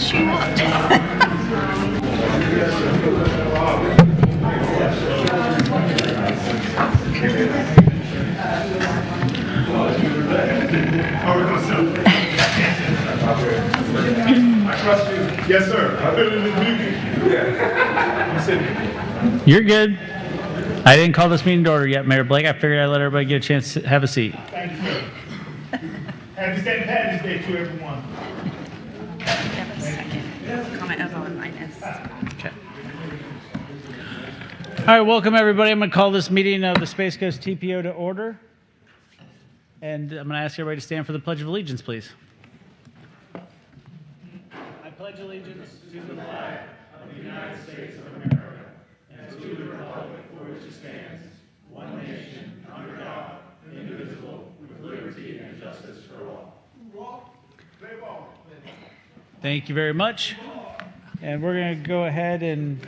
guess you want. I trust you. Yes, sir. I've been in this meeting. Yeah. You're good. I didn't call this meeting to order yet, Mayor Blake. I figured I'd let everybody get a chance to have a seat. Thank you, sir. Happy St. Patrick's Day to everyone. Have a second. Comment of on minus. Okay. All right, welcome everybody. I'm going to call this meeting of the Space Coast TPO to order. And I'm going to ask everybody to stand for the Pledge of Allegiance, please. I pledge allegiance to the flag of the United States of America and to the republic for which it stands, one nation, under God, indivisible, with liberty and justice for all. Thank you very much. And we're going to go ahead and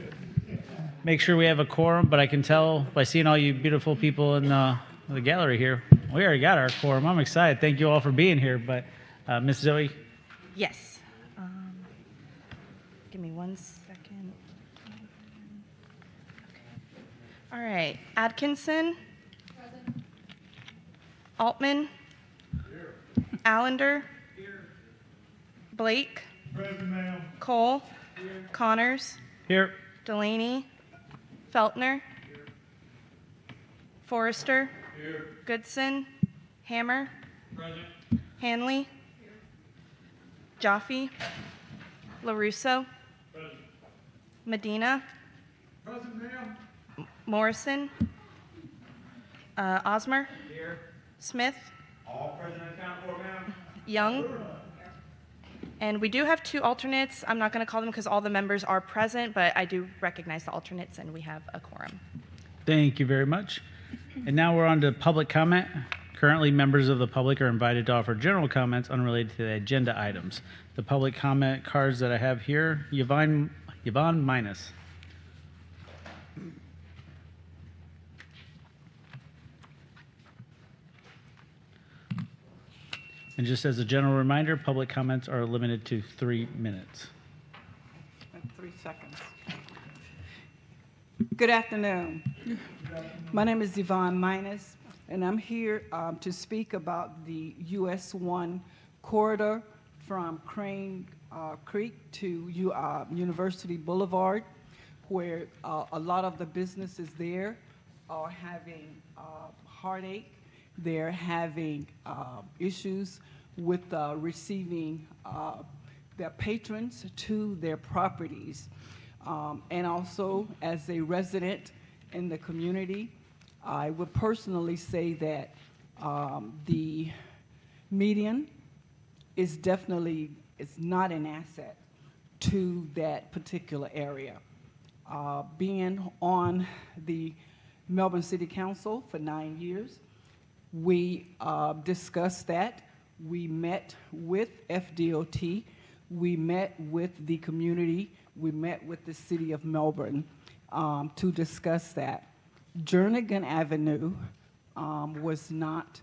make sure we have a quorum, but I can tell by seeing all you beautiful people in the gallery here, we already got our quorum. I'm excited. Thank you all for being here. But Miss Zoe? Yes. Give me 1 second. Okay. All right. Atkinson. Present. Altman. Here. Allender. Here. Blake. Present, ma'am. Cole. Here. Connors. Here. Delaney. Feltner. Here. Forrester. Here. Goodson. Hammer. Present. Hanley. Here. Jaffe. LaRusso. Present. Medina. Present, ma'am. Morrison. Osmer. Here. Smith. All present and accounted for, ma'am. Young. And we do have 2 alternates. I'm not going to call them because all the members are present, but I do recognize the alternates and we have a quorum. Thank you very much. And now we're on to public comment. Currently, members of the public are invited to offer general comments unrelated to the agenda items. The public comment cards that I have here, Yvonne Minus. And just as a general reminder, public comments are limited to 3 minutes. 3 seconds. Good afternoon. My name is Yvonne Minus, and I'm here to speak about the US 1 corridor from Crane Creek to University Boulevard, where a lot of the businesses there are having heartache. They're having issues with receiving their patrons to their properties. And also, as a resident in the community, I would personally say that the median is definitely not an asset to that particular area. Being on the Melbourne City Council for 9 years, we discussed that. We met with FDOT. We met with the community. We met with the city of Melbourne to discuss that. Jernigan Avenue was not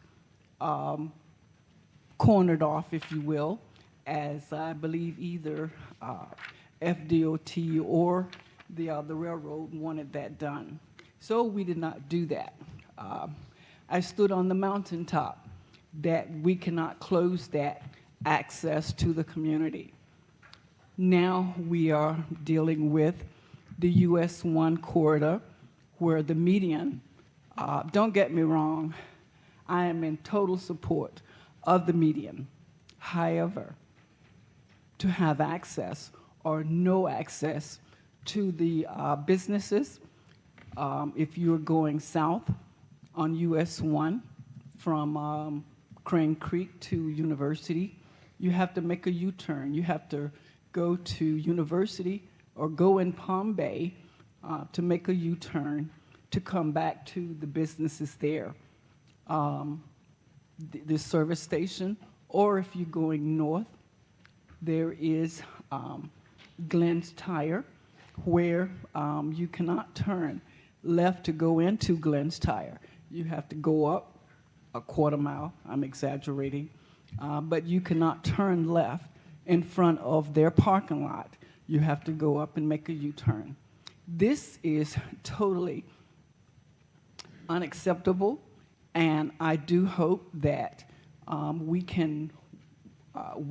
cornered off, if you will, as I believe either FDOT or the railroad wanted that done. So we did not do that. I stood on the mountaintop that we cannot close that access to the community. Now we are dealing with the US 1 corridor, where the median, don't get me wrong, I am in total support of the median. However, to have access or no access to the businesses, if you're going south on US 1 from Crane Creek to University, you have to make a U-turn. You have to go to University or go in Palm Bay to make a U-turn to come back to the businesses there. The service station, or if you're going north, there is Glenn's Tire, where you cannot turn left to go into Glenn's Tire. You have to go up a quarter mile, I'm exaggerating, but you cannot turn left in front of their parking lot. You have to go up and make a U-turn. This is totally unacceptable, and I do hope that we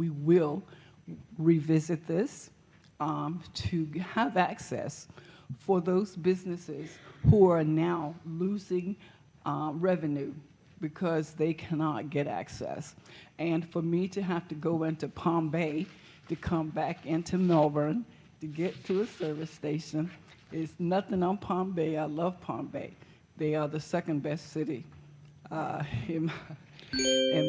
will revisit this to have access for those businesses who are now losing revenue because they cannot get access. And for me to have to go into Palm Bay to come back into Melbourne to get to a service station is nothing on Palm Bay. I love Palm Bay. They are the second best city in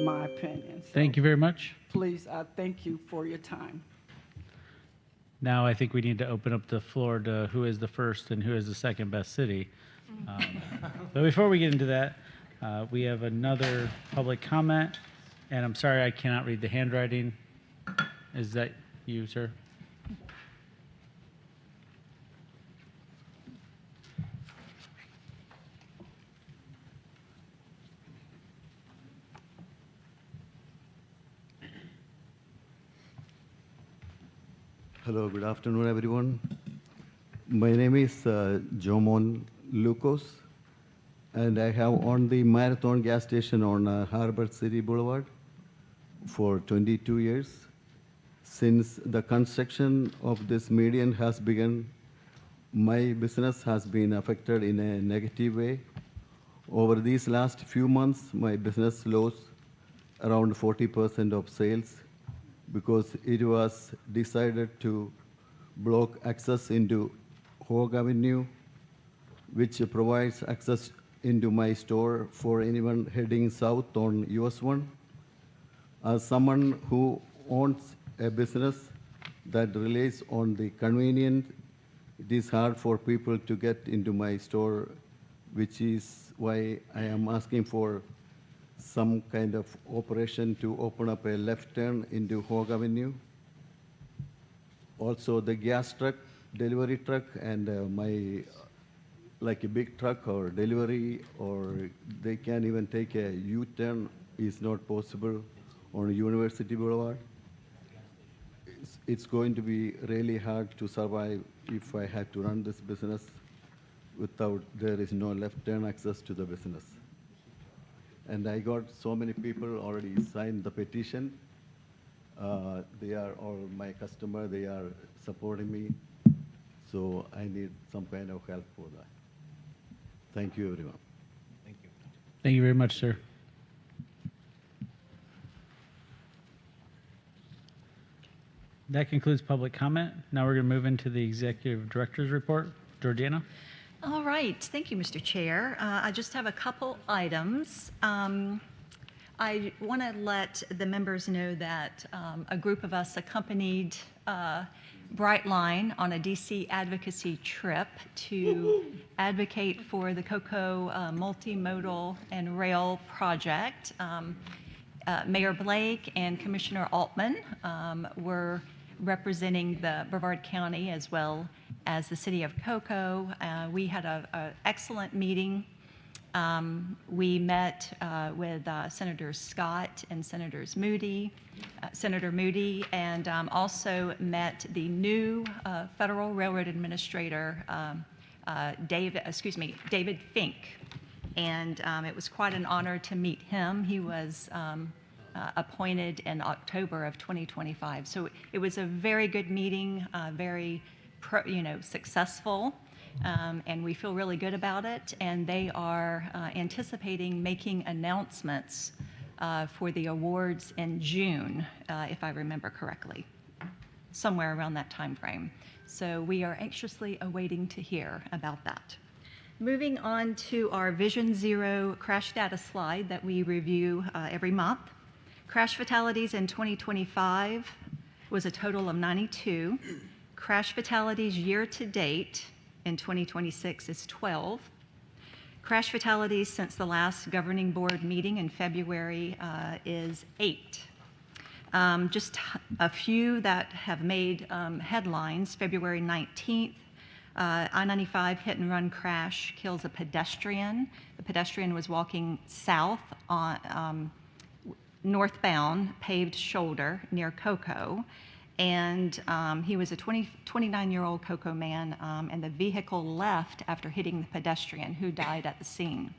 my opinion. So Thank you very much. please, I thank you for your time. Now I think we need to open up the floor to who is the first and who is the second best city. But before we get into that, we have another public comment, and I'm sorry I cannot read the handwriting. Is that you, sir? Hello, good afternoon, everyone. My name is Jomon Lucas, and I have owned the Marathon gas station on Harbor City Boulevard for 22 years. Since the construction of this median has begun, my business has been affected in a negative way. Over these last few months, my business lost around 40% of sales because it was decided to block access into Hogue Avenue, which provides access into my store for anyone heading south on US 1. As someone who owns a business that relies on the convenience, it is hard for people to get into my store, which is why I am asking for some kind of operation to open up a left turn into Hogue Avenue. Also, the gas truck, delivery truck, and like a big truck or delivery, or they can't even take a U-turn is not possible on University Boulevard. It's going to be really hard to survive if I had to run this business without there is no left turn access to the business. And I got so many people already signed the petition. They are all my customer. They are supporting me. So I need some kind of help for that. Thank you, everyone. Thank you very much, sir. That concludes public comment. Now we're going to move into the executive director's report. Georgiana? All right. Thank you, Mr. Chair. I just have a couple items. I want to let the members know that a group of us accompanied Brightline on a DC advocacy trip to advocate for the COCO multimodal and rail project. Mayor Blake and Commissioner Altman were representing the Brevard County as well as the city of Cocoa. We had an excellent meeting. We met with Senator Scott and Senator Moody, and also met the new Federal Railroad Administrator, David Fink. And it was quite an honor to meet him. He was appointed in October of 2025. So it was a very good meeting, very successful, and we feel really good about it. And they are anticipating making announcements for the awards in June, if I remember correctly, somewhere around that time frame. So we are anxiously awaiting to hear about that. Moving on to our Vision Zero crash data slide that we review every month. Crash fatalities in 2025 was a total of 92. Crash fatalities year to date in 2026 is 12. Crash fatalities since the last governing board meeting in February is 8. Just a few that have made headlines. February 19th, I-95 hit and run crash kills a pedestrian. The pedestrian was walking south on northbound paved shoulder near Cocoa, and he was a 29-year-old Cocoa man, and the vehicle left after hitting the pedestrian, who died at the scene.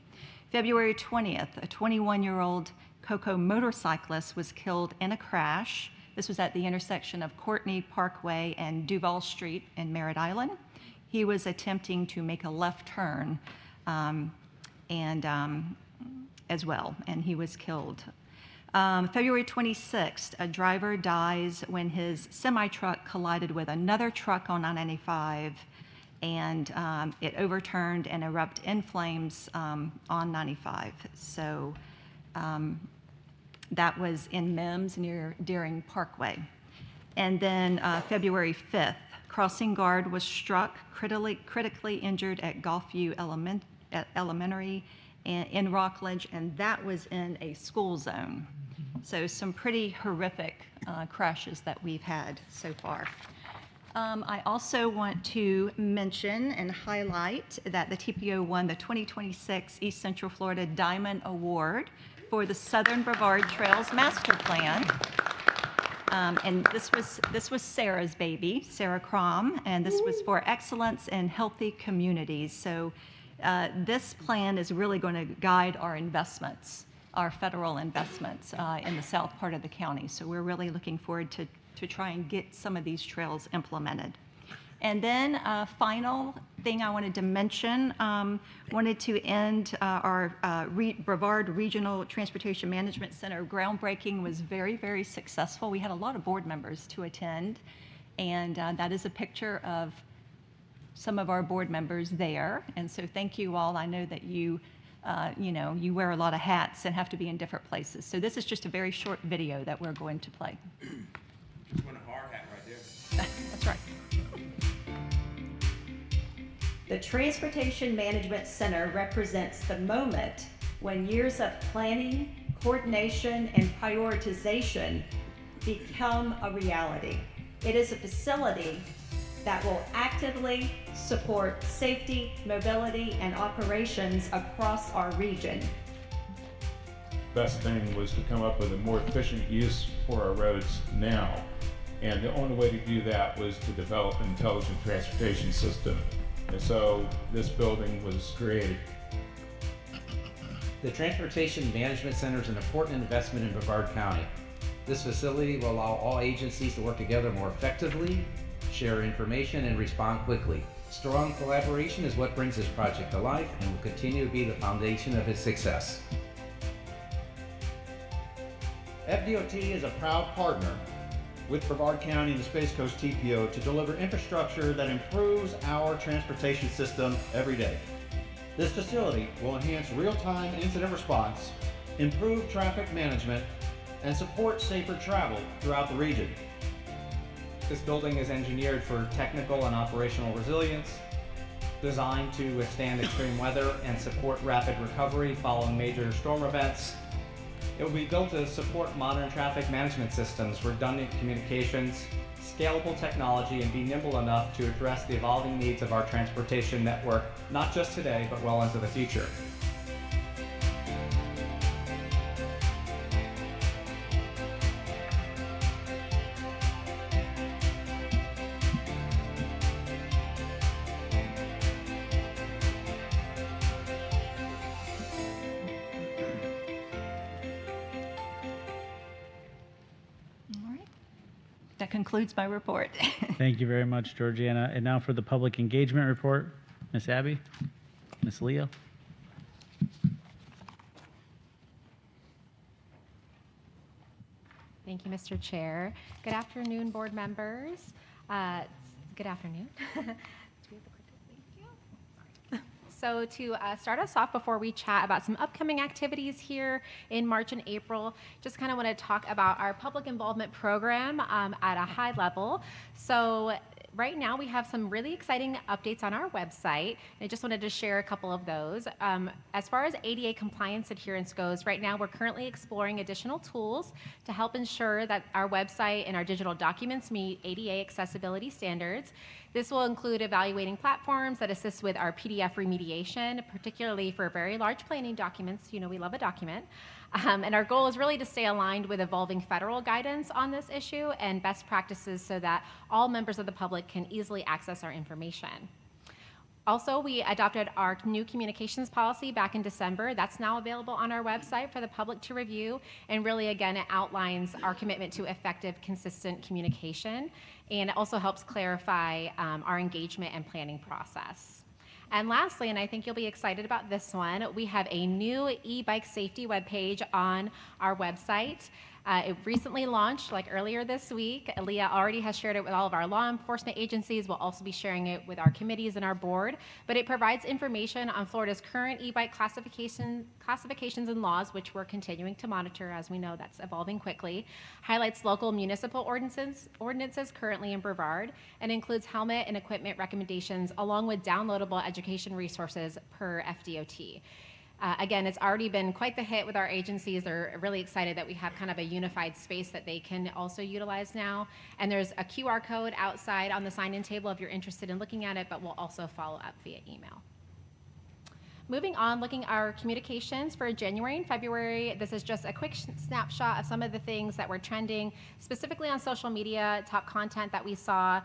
February 20th, a 21-year-old Cocoa motorcyclist was killed in a crash. This was at the intersection of Courtney Parkway and Duval Street in Merritt Island. He was attempting to make a left turn as well, and he was killed. February 26th, a driver dies when his semi-truck collided with another truck on I-95, and it overturned and erupted in flames on 95. So that was in Mims near Deering Parkway. And then February 5th, crossing guard was struck, critically injured at Gulfview Elementary in Rockledge, and that was in a school zone. So some pretty horrific crashes that we've had so far. I also want to mention and highlight that the TPO won the 2026 East Central Florida Diamond Award for the Southern Brevard Trails Master Plan. And this was Sarah's baby, Sarah Crom, and this was for excellence in healthy communities. So this plan is really going to guide our investments, our federal investments in the south part of the county. So we're really looking forward to try and get some of these trails implemented. And then final thing I wanted to mention, wanted to end our Brevard Regional Transportation Management Center groundbreaking was very, very successful. We had a lot of board members to attend, and that is a picture of some of our board members there. And so thank you all. I know that you wear a lot of hats and have to be in different places. So this is just a very short video that we're going to play. One a hard hat right there. That's right. The Transportation Management Center represents the moment when years of planning, coordination, and prioritization become a reality. It is a facility that will actively support safety, mobility, and operations across our region. Best thing was to come up with a more efficient use for our roads now. And the only way to do that was to develop an intelligent transportation system. And so this building was created. The Transportation Management Center is an important investment in Brevard County. This facility will allow all agencies to work together more effectively, share information, and respond quickly. Strong collaboration is what brings this project to life and will continue to be the foundation of its success. FDOT is a proud partner with Brevard County and the Space Coast TPO to deliver infrastructure that improves our transportation system every day. This facility will enhance real-time incident response, improve traffic management, and support safer travel throughout the region. This building is engineered for technical and operational resilience, designed to withstand extreme weather and support rapid recovery following major storm events. It will be built to support modern traffic management systems, redundant communications, scalable technology, and be nimble enough to address the evolving needs of our transportation network, not just today, but well into the future. That concludes my report. Thank you very much, Georgiana. And now for the public engagement report, Miss Abby, Miss Leo. Thank you, Mr. Chair. Good afternoon, board members. Good afternoon. So to start us off before we chat about some upcoming activities here in March and April, just kind of want to talk about our public involvement program at a high level. So right now we have some really exciting updates on our website, and I just wanted to share a couple of those. As far as ADA compliance adherence goes, right now we're currently exploring additional tools to help ensure that our website and our digital documents meet ADA accessibility standards. This will include evaluating platforms that assist with our PDF remediation, particularly for very large planning documents. You know, we love a document. And our goal is really to stay aligned with evolving federal guidance on this issue and best practices so that all members of the public can easily access our information. Also, we adopted our new communications policy back in December. That's now available on our website for the public to review. And really, again, it outlines our commitment to effective, consistent communication. And it also helps clarify our engagement and planning process. And lastly, and I think you'll be excited about this one, we have a new e-bike safety webpage on our website. It recently launched like earlier this week. Leah already has shared it with all of our law enforcement agencies. We'll also be sharing it with our committees and our board. But it provides information on Florida's current e-bike classifications and laws, which we're continuing to monitor. As we know, that's evolving quickly. Highlights local municipal ordinances currently in Brevard, and includes helmet and equipment recommendations along with downloadable education resources per FDOT. Again, it's already been quite the hit with our agencies. They're really excited that we have kind of a unified space that they can also utilize now. And there's a QR code outside on the sign-in table if you're interested in looking at it, but we'll also follow up via email. Moving on, looking at our communications for January and February. This is just a quick snapshot of some of the things that were trending, specifically on social media. Top content that we saw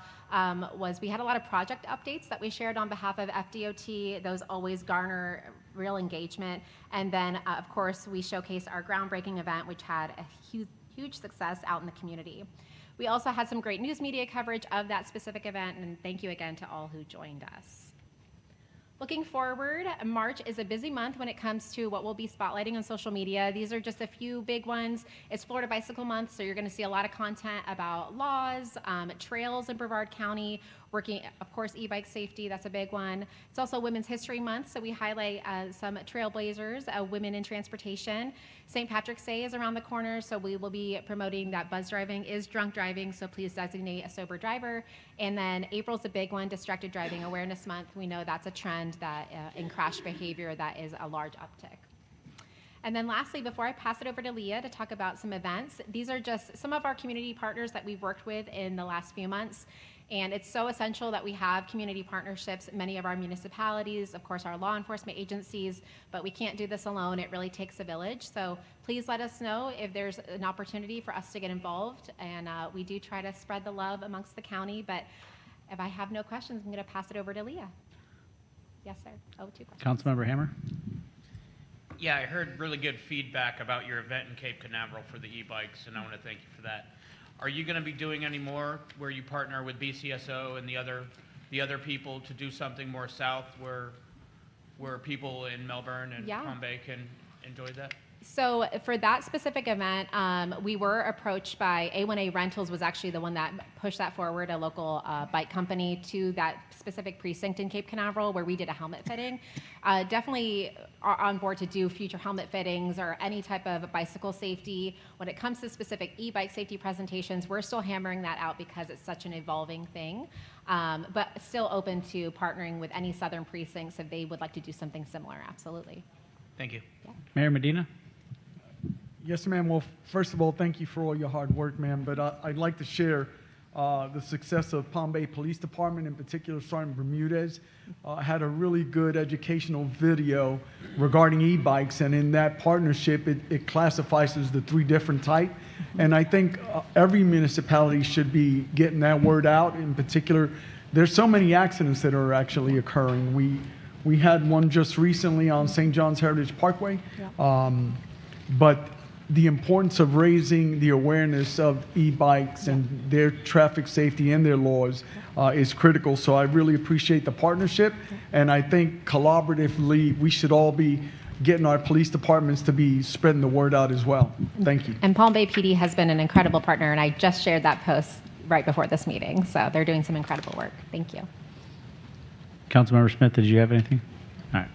was we had a lot of project updates that we shared on behalf of FDOT. Those always garner real engagement. And then, of course, we showcased our groundbreaking event, which had a huge success out in the community. We also had some great news media coverage of that specific event, and thank you again to all who joined us. Looking forward, March is a busy month when it comes to what we'll be spotlighting on social media. These are just a few big ones. It's Florida Bicycle Month, so you're going to see a lot of content about laws, trails in Brevard County, working, of course, e-bike safety, that's a big one. It's also Women's History Month, so we highlight some trailblazers, women in transportation. St. Patrick's Day is around the corner, so we will be promoting that buzz driving is drunk driving, so please designate a sober driver. And then April's a big one, Distracted Driving Awareness Month. We know that's a trend that in crash behavior that is a large uptick. And then lastly, before I pass it over to Leah to talk about some events, these are just some of our community partners that we've worked with in the last few months. And it's so essential that we have community partnerships. Many of our municipalities, of course, our law enforcement agencies, but we can't do this alone. It really takes a village. So please let us know if there's an opportunity for us to get involved. And we do try to spread the love amongst the county. But if I have no questions, I'm going to pass it over to Leah. Yes, sir. Oh, 2 questions. Councilmember Hammer. Yeah, I heard really good feedback about your event in Cape Canaveral for the e-bikes, and I want to thank you for that. Are you going to be doing any more where you partner with BCSO and the other people to do something more south where people in Melbourne and Palm Bay can enjoy that? So for that specific event, we were approached by A1A Rentals was actually the one that pushed that forward, a local bike company to that specific precinct in Cape Canaveral where we did a helmet fitting. Definitely are on board to do future helmet fittings or any type of bicycle safety. When it comes to specific e-bike safety presentations, we're still hammering that out because it's such an evolving thing, but still open to partnering with any southern precincts if they would like to do something similar, absolutely. Thank you. Yeah. Mayor Medina. Yes, ma'am. Well, first of all, thank you for all your hard work, ma'am. But I'd like to share the success of Palm Bay Police Department, in particular Sergeant Bermudez. Had a really good educational video regarding e-bikes, and in that partnership, it classifies as the 3 different types. And I think every municipality should be getting that word out. In particular, there's so many accidents that are actually occurring. We had one just recently on St. John's Heritage Parkway, but the importance of raising the awareness of e-bikes and their traffic safety and their laws is critical. So I really appreciate the partnership, and I think collaboratively we should all be getting our police departments to be spreading the word out as well. Thank you. And Palm Bay PD has been an incredible partner, and I just shared that post right before this meeting. So they're doing some incredible work. Thank you. Councilmember Smith, did you have anything? All right.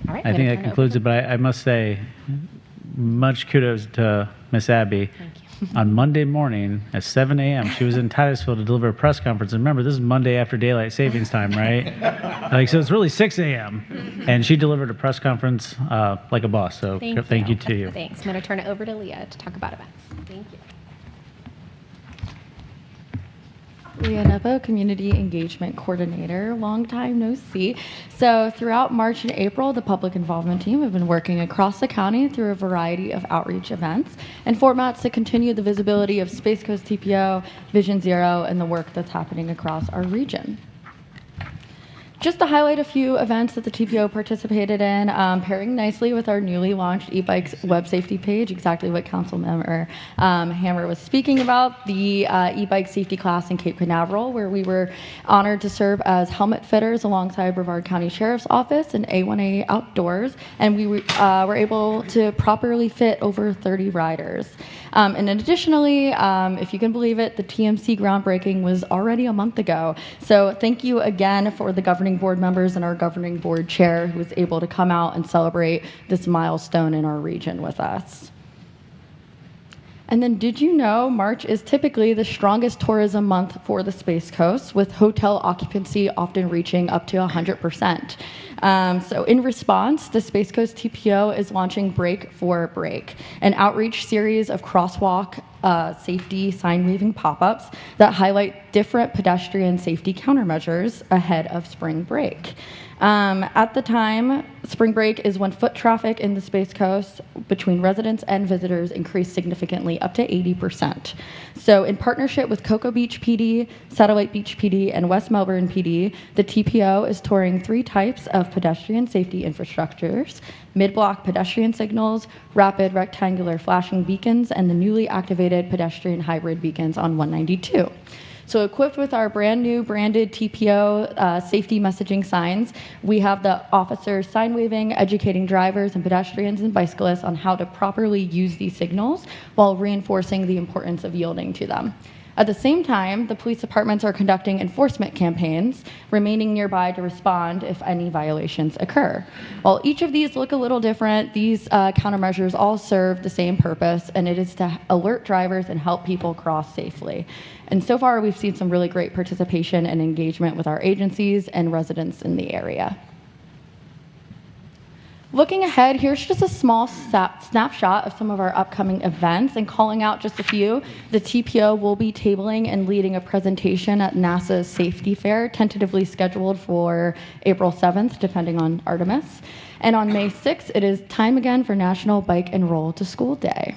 All right. I think that concludes it, but I must say, much kudos to Miss Abby. Thank you. On Monday morning at 7 a.m., she was in Titusville to deliver a press conference. And remember, this is Monday after daylight savings time, right? So it's really 6 a.m. And she delivered a press conference like a boss. So thank you to you. Thanks. I'm going to turn it over to Leah to talk about events. Thank you. Leah Nepo, Community Engagement Coordinator. Long time no see. So throughout March and April, the public involvement team have been working across the county through a variety of outreach events and formats to continue the visibility of Space Coast TPO, Vision Zero, and the work that's happening across our region. Just to highlight a few events that the TPO participated in, pairing nicely with our newly launched eBikes web safety page, exactly what Councilmember Hammer was speaking about, the e-bike safety class in Cape Canaveral, where we were honored to serve as helmet fitters alongside Brevard County Sheriff's Office and A1A Outdoors, and we were able to properly fit over 30 riders. And then additionally, if you can believe it, the TMC groundbreaking was already a month ago. So thank you again for the governing board members and our governing board chair who was able to come out and celebrate this milestone in our region with us. And then did you know March is typically the strongest tourism month for the Space Coast, with hotel occupancy often reaching up to 100%. So in response, the Space Coast TPO is launching Break for Break, an outreach series of crosswalk safety sign weaving pop-ups that highlight different pedestrian safety countermeasures ahead of spring break. At the time, spring break is when foot traffic in the Space Coast between residents and visitors increased significantly, up to 80%. So in partnership with Cocoa Beach PD, Satellite Beach PD, and West Melbourne PD, the TPO is touring 3 types of pedestrian safety infrastructures: mid-block pedestrian signals, rapid rectangular flashing beacons, and the newly activated pedestrian hybrid beacons on 192. So equipped with our brand new branded TPO safety messaging signs, we have the officers sign waving, educating drivers and pedestrians and bicyclists on how to properly use these signals while reinforcing the importance of yielding to them. At the same time, the police departments are conducting enforcement campaigns, remaining nearby to respond if any violations occur. While each of these look a little different, these countermeasures all serve the same purpose, and it is to alert drivers and help people cross safely. And so far, we've seen some really great participation and engagement with our agencies and residents in the area. Looking ahead, here's just a small snapshot of some of our upcoming events, and calling out just a few. The TPO will be tabling and leading a presentation at NASA's Safety Fair, tentatively scheduled for April 7th, depending on Artemis. And on May 6th, it is time again for National Bike and Roll to School Day.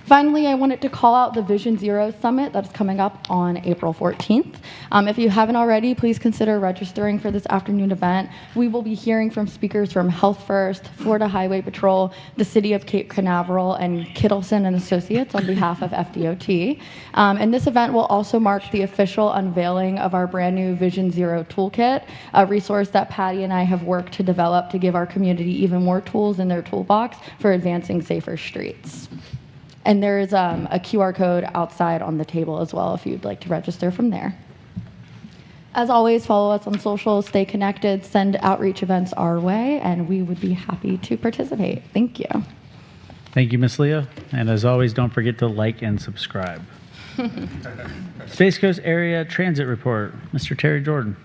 Finally, I wanted to call out the Vision Zero Summit that's coming up on April 14th. If you haven't already, please consider registering for this afternoon event. We will be hearing from speakers from Health First, Florida Highway Patrol, the City of Cape Canaveral, and Kittleson and Associates on behalf of FDOT. And this event will also mark the official unveiling of our brand new Vision Zero Toolkit, a resource that Patty and I have worked to develop to give our community even more tools in their toolbox for advancing safer streets. And there is a QR code outside on the table as well if you'd like to register from there. As always, follow us on social, stay connected, send outreach events our way, and we would be happy to participate. Thank you. Thank you, Ms. Leah. And as always, don't forget to like and subscribe. Space Coast Area Transit Report, Mr. Terry Jordan.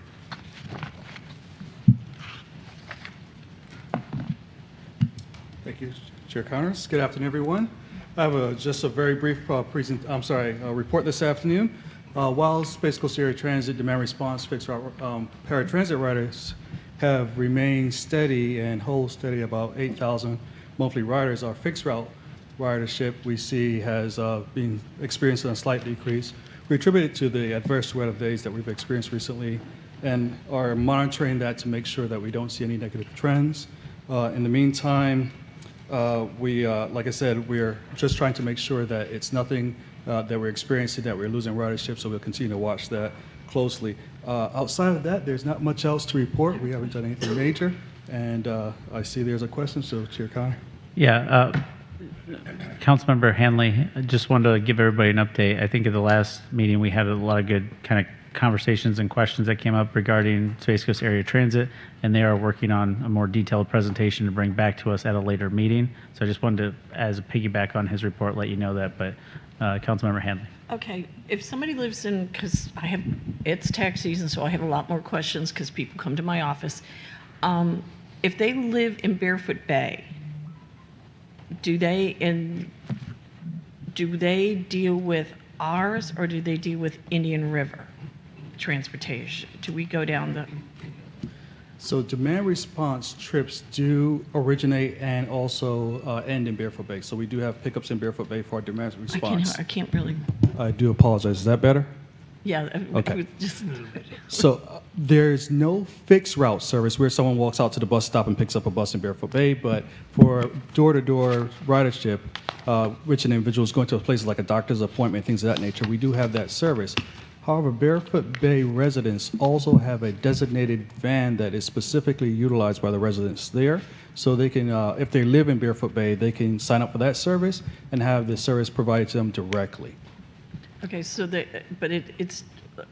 Thank you, Chair Connors. Good afternoon, everyone. I have just a very brief report this afternoon. While Space Coast Area Transit demand response fixed route paratransit riders have remained steady and hold steady about 8,000 monthly riders, our fixed route ridership we see has been experiencing a slight decrease. We attribute it to the adverse weather days that we've experienced recently and are monitoring that to make sure that we don't see any negative trends. In the meantime, like I said, we're just trying to make sure that it's nothing that we're experiencing, that we're losing ridership, so we'll continue to watch that closely. Outside of that, there's not much else to report. We haven't done anything major, and I see there's a question, so Chair Connor. Yeah, Councilmember Hanley, I just wanted to give everybody an update. I think at the last meeting we had a lot of good kind of conversations and questions that came up regarding Space Coast Area Transit, and they are working on a more detailed presentation to bring back to us at a later meeting. So I just wanted to, as a piggyback on his report, let you know that. But Councilmember Hanley. Okay, if somebody lives in, because it's tax season, so I have a lot more questions because people come to my office. If they live in Barefoot Bay, do they deal with ours, or do they deal with Indian River transportation? Do we go down the? So demand response trips do originate and also end in Barefoot Bay. So we do have pickups in Barefoot Bay for our demand response. I can't really. I do apologize. Is that better? Yeah. Okay. Just. So there's no fixed route service where someone walks out to the bus stop and picks up a bus in Barefoot Bay, but for door-to-door ridership, which an individual is going to places like a doctor's appointment, things of that nature, we do have that service. However, Barefoot Bay residents also have a designated van that is specifically utilized by the residents there. So they can, if they live in Barefoot Bay, they can sign up for that service and have the service provided to them directly. Okay, so it's.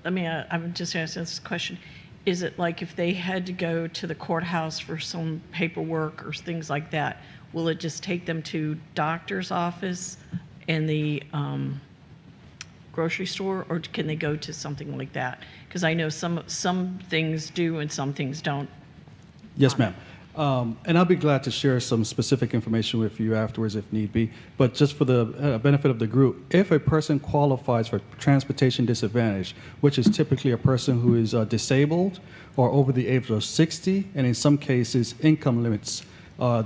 I mean, I'm just asking this question. Is it like if they had to go to the courthouse for some paperwork or things like that, will it just take them to doctor's office and the grocery store, or can they go to something like that? Because I know some things do and some things don't. Yes, ma'am. And I'll be glad to share some specific information with you afterwards if need be. But just for the benefit of the group, if a person qualifies for transportation disadvantage, which is typically a person who is disabled or over the age of 60, and in some cases income limits,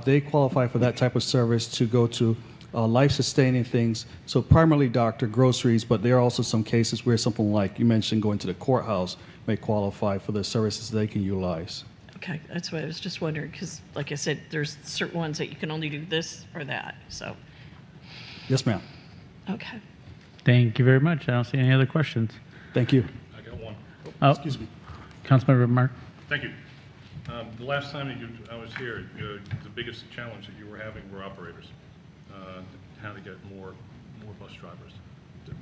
they qualify for that type of service to go to life-sustaining things. So primarily doctor, groceries, but there are also some cases where something like you mentioned going to the courthouse may qualify for the services they can utilize. Okay, that's what I was just wondering, because like I said, there's certain ones that you can only do this or that, so. Yes, ma'am. Okay. Thank you very much. I don't see any other questions. Thank you. I got one. Oh, excuse me. Councilmember Mark. Thank you. The last time that I was here, the biggest challenge that you were having were operators, how to get more bus drivers.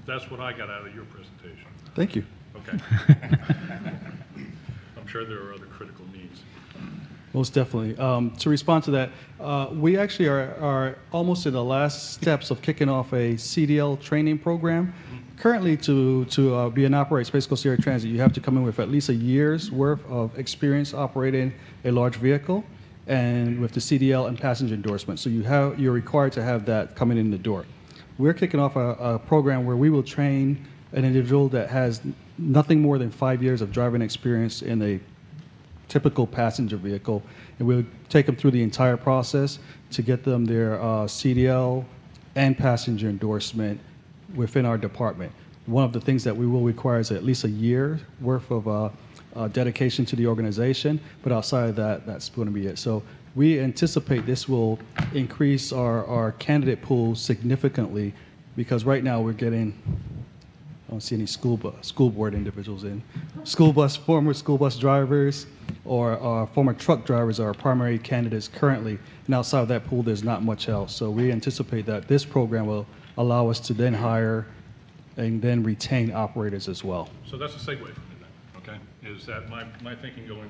That's what I got out of your presentation. Thank you. Okay. I'm sure there are other critical needs. Most definitely. To respond to that, we actually are almost in the last steps of kicking off a CDL training program. Currently, to be an operator Space Coast Area Transit, you have to come in with at least a year's worth of experience operating a large vehicle, and with the CDL and passenger endorsement. So you're required to have that coming in the door. We're kicking off a program where we will train an individual that has nothing more than 5 years of driving experience in a typical passenger vehicle, and we'll take them through the entire process to get them their CDL and passenger endorsement within our department. One of the things that we will require is at least a year worth of dedication to the organization, but outside of that, that's going to be it. So we anticipate this will increase our candidate pool significantly, because right now we're getting, I don't see any school board individuals in. Former school bus drivers or former truck drivers are our primary candidates currently, and outside of that pool, there's not much else. So we anticipate that this program will allow us to then hire and then retain operators as well. So that's a segue for me then, okay? Is that my thinking going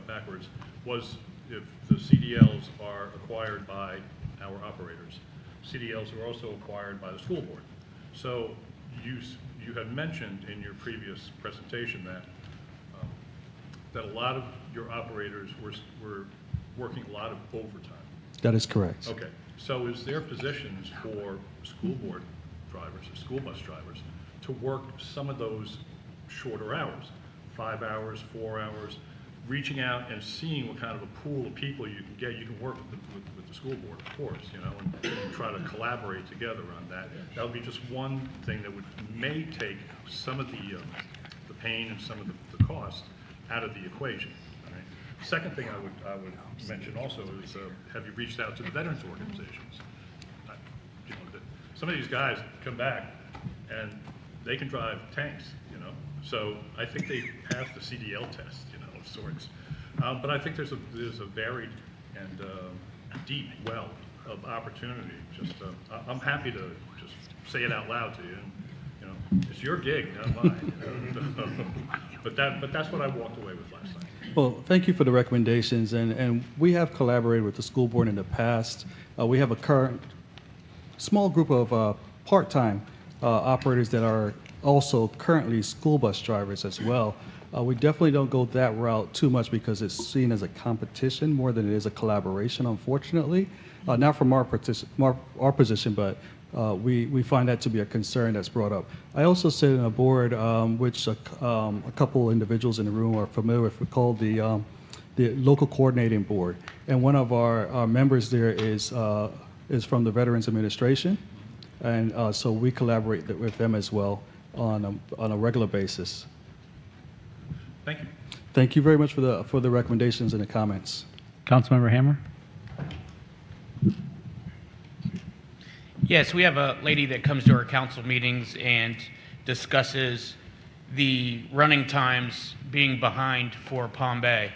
backwards was, if the CDLs are acquired by our operators, CDLs are also acquired by the school board. So you had mentioned in your previous presentation that a lot of your operators were working a lot of overtime. That is correct. Okay, so is there positions for school board drivers or school bus drivers to work some of those shorter hours, 5 hours, 4 hours, reaching out and seeing what kind of a pool of people you can get? You can work with the school board, of course, and try to collaborate together on that. That would be just one thing that may take some of the pain and some of the cost out of the equation. All right? Second thing I would mention also is, have you reached out to the veterans organizations? Some of these guys come back and they can drive tanks, so I think they passed the CDL test, of sorts. But I think there's a varied and deep well of opportunity. I'm happy to just say it out loud to you. It's your gig, not mine. But that's what I walked away with last time. Well, thank you for the recommendations, and we have collaborated with the school board in the past. We have a current small group of part-time operators that are also currently school bus drivers as well. We definitely don't go that route too much because it's seen as a competition more than it is a collaboration, unfortunately. Not from our position, but we find that to be a concern that's brought up. I also sit on a board which a couple individuals in the room are familiar with, called the Local Coordinating Board. And one of our members there is from the Veterans Administration. And so we collaborate with them as well on a regular basis. Thank you. Thank you very much for the recommendations and the comments. Councilmember Hammer? Yes, we have a lady that comes to our council meetings and discusses the running times being behind for Palm Bay.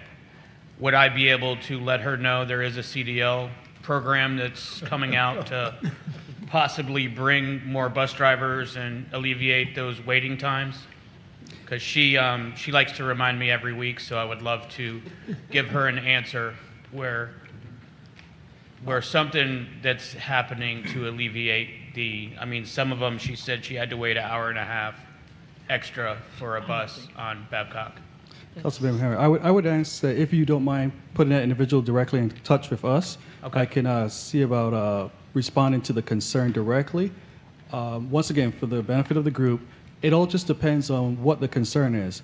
Would I be able to let her know there is a CDL program that's coming out to possibly bring more bus drivers and alleviate those waiting times? Because she likes to remind me every week, so I would love to give her an answer where something that's happening to alleviate some of them, she said she had to wait an hour and a half extra for a bus on Babcock. Councilmember Hammer, I would ask that if you don't mind putting that individual directly in touch with us, Okay. I can see about responding to the concern directly. Once again, for the benefit of the group, it all just depends on what the concern is.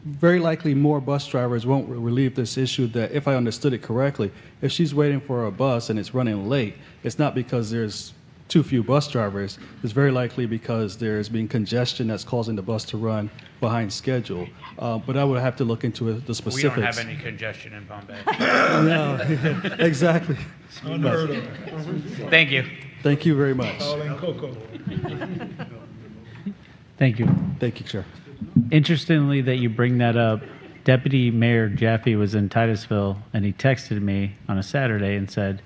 Very likely more bus drivers won't relieve this issue that, if I understood it correctly, if she's waiting for a bus and it's running late, it's not because there's too few bus drivers. It's very likely because there's been congestion that's causing the bus to run behind schedule. But I would have to look into the specifics. We don't have any congestion in Palm Bay. No, exactly. Unheard of. Thank you. Thank you very much. All in cocoa. Thank you. Thank you, Chair. Interestingly that you bring that up, Deputy Mayor Jaffe was in Titusville, and he texted me on a Saturday and said,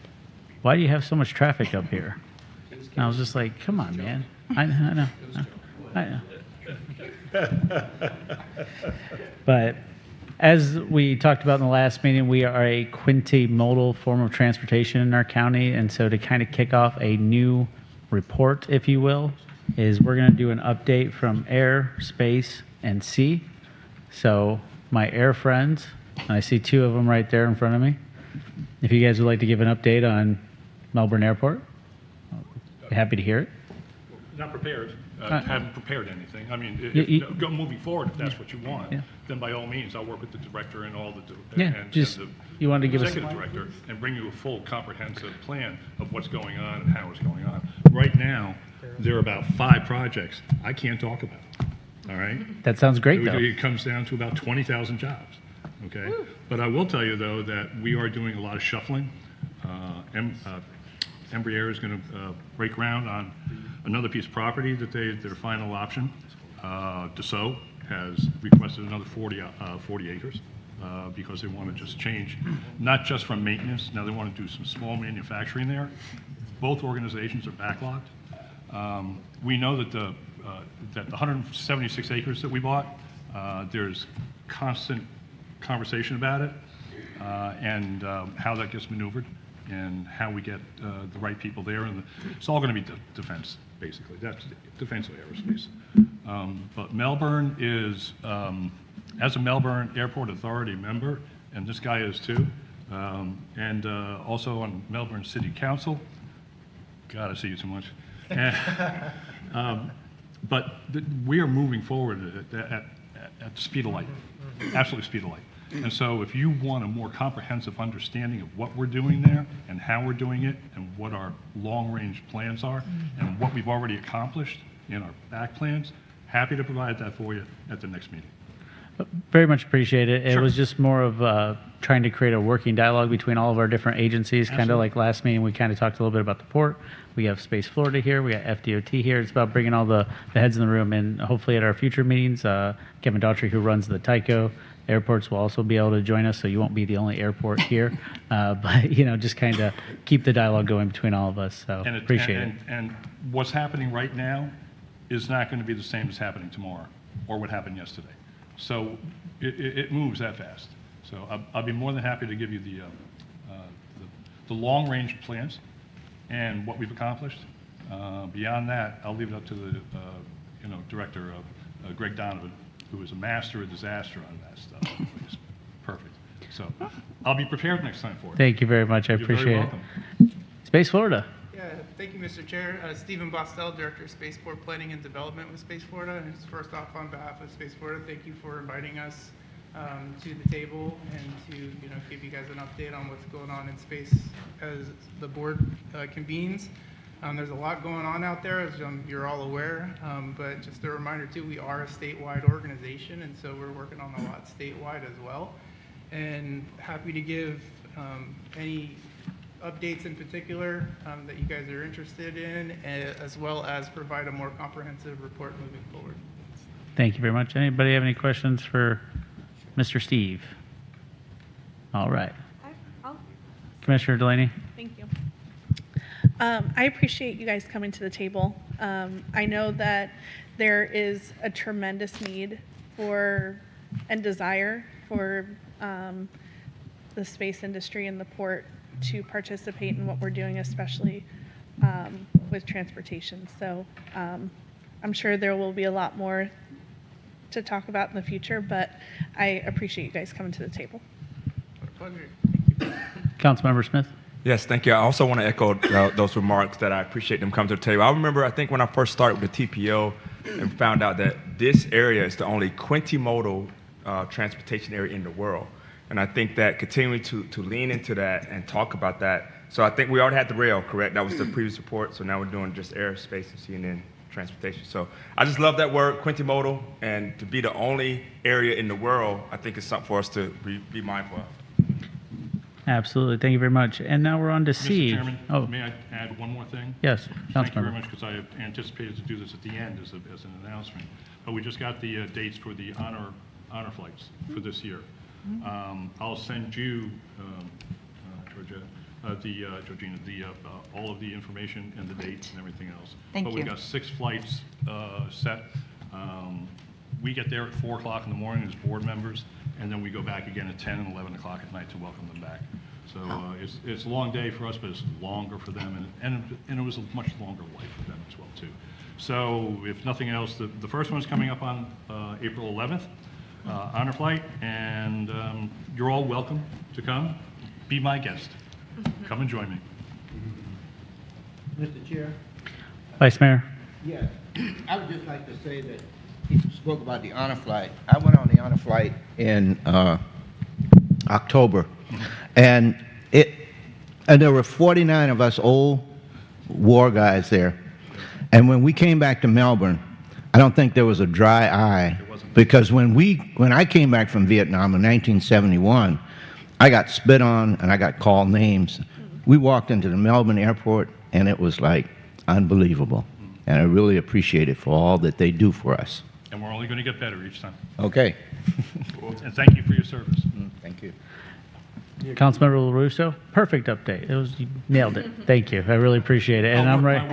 "Why do you have so much traffic up here?" And I was just like, come on, man. I know. But as we talked about in the last meeting, we are a quinti-modal form of transportation in our county. And so to kind of kick off a new report, if you will, is we're going to do an update from air, space, and sea. So my air friends, and I see two of them right there in front of me. If you guys would like to give an update on Melbourne Airport, I'd be happy to hear it. Not prepared. Right. Haven't prepared anything. I mean, moving forward, if that's what you want, then by all means, I'll work with the director and all the you wanted to give us executive director and bring you a full comprehensive plan of what's going on and how it's going on. Right now, there are about 5 projects I can't talk about. All right. That sounds great, though. It comes down to about 20,000 jobs. Okay. Woo. But I will tell you though that we are doing a lot of shuffling. Embraer is going to break ground on another piece of property that their final option. Dassault has requested another 40 acres because they want to just change, not just from maintenance. Now they want to do some small manufacturing there. Both organizations are backlogged. We know that the 176 acres that we bought, there's constant conversation about it and how that gets maneuvered and how we get the right people there. And it's all going to be defense, basically. That's defense of aerospace. But Melbourne is, as a Melbourne Airport Authority member, and this guy is too, and also on Melbourne City Council. God, I see you too much. But we are moving forward at the speed of light, absolute speed of light. And so if you want a more comprehensive understanding of what we're doing there and how we're doing it and what our long-range plans are and what we've already accomplished in our back plans, happy to provide that for you at the next meeting. Very much appreciate it. It Sure. was just more of trying to create a working dialogue between all of our different agencies. Kind of Absolutely. like last meeting, we kind of talked a little bit about the port. We have Space Florida here. We got FDOT here. It's about bringing all the heads in the room. And hopefully at our future meetings, Kevin Daughtry, who runs the Tyco airports, will also be able to join us. So you won't be the only airport here. But, just kind of keep the dialogue going between all of us. So appreciate it. And what's happening right now is not going to be the same as happening tomorrow or what happened yesterday. So it moves that fast. So I'll be more than happy to give you the long-range plans and what we've accomplished. Beyond that, I'll leave it up to the director, Greg Donovan, who is a master of disaster on that stuff. It's perfect. So I'll be prepared next time for it. Thank you very much. I You're very appreciate welcome. it. Space Florida. Thank you, Mr. Chair. Stephen Bostel, Director of Spaceport Planning and Development with Space Florida. And just first off, on behalf of Space Florida, thank you for inviting us to the table and to give you guys an update on what's going on in space as the board convenes. There's a lot going on out there, as you're all aware, but just a reminder too, we are a statewide organization, and so we're working on a lot statewide as well. And happy to give any updates in particular that you guys are interested in, as well as provide a more comprehensive report moving forward. Thank you very much. Anybody have any questions for Mr. Steve? All right. Commissioner Delaney? Thank you. I appreciate you guys coming to the table. I know that there is a tremendous need for and desire for the space industry and the port to participate in what we're doing, especially with transportation. So I'm sure there will be a lot more to talk about in the future, but I appreciate you guys coming to the table. Pleasure. Councilmember Smith? Yes, thank you. I also want to echo those remarks that I appreciate them coming to the table. I remember, I think when I first started with the TPO and found out that this area is the only quintimodal transportation area in the world. And I think that continuing to lean into that and talk about that. So I think we already had the rail, correct? That was the previous report. So now we're doing just airspace and CNN transportation. So I just love that word, quintimodal, and to be the only area in the world, I think it's something for us to be mindful of. Absolutely. Thank you very much. And now we're on to C. Mr. Chairman, Oh, may I add one more thing? yes. Thank you very Councilmember. much, because I anticipated to do this at the end as an announcement. But we just got the dates for the honor flights for this year. I'll send you, Georgina, all of the information and the dates and everything else. Thank But we've you. got 6 flights set. We get there at 4 o'clock in the morning as board members, and then we go back again at 10 and 11 o'clock at night to welcome them back. So it's a long day for us, but it's longer for them, and it was a much longer life for them as well, too. So if nothing else, the first one's coming up on April 11th, honor flight, and you're all welcome to come. Be my guest. Come and join me. Mr. Chair? Vice Mayor? Yes. I would just like to say that he spoke about the honor flight. I went on the honor flight in October, and there were 49 of us old war guys there. And when we came back to Melbourne, I don't think there was a dry eye, because when I came back from Vietnam in 1971, I got spit on and I got called names. We walked into the Melbourne airport and it was like unbelievable. And I really appreciate it for all that they do for us. And we're only going to get better each time. Okay. And thank you for your service. Thank you. Councilmember LaRusso, perfect update. You nailed it. Thank you. I really appreciate it. And I'm right.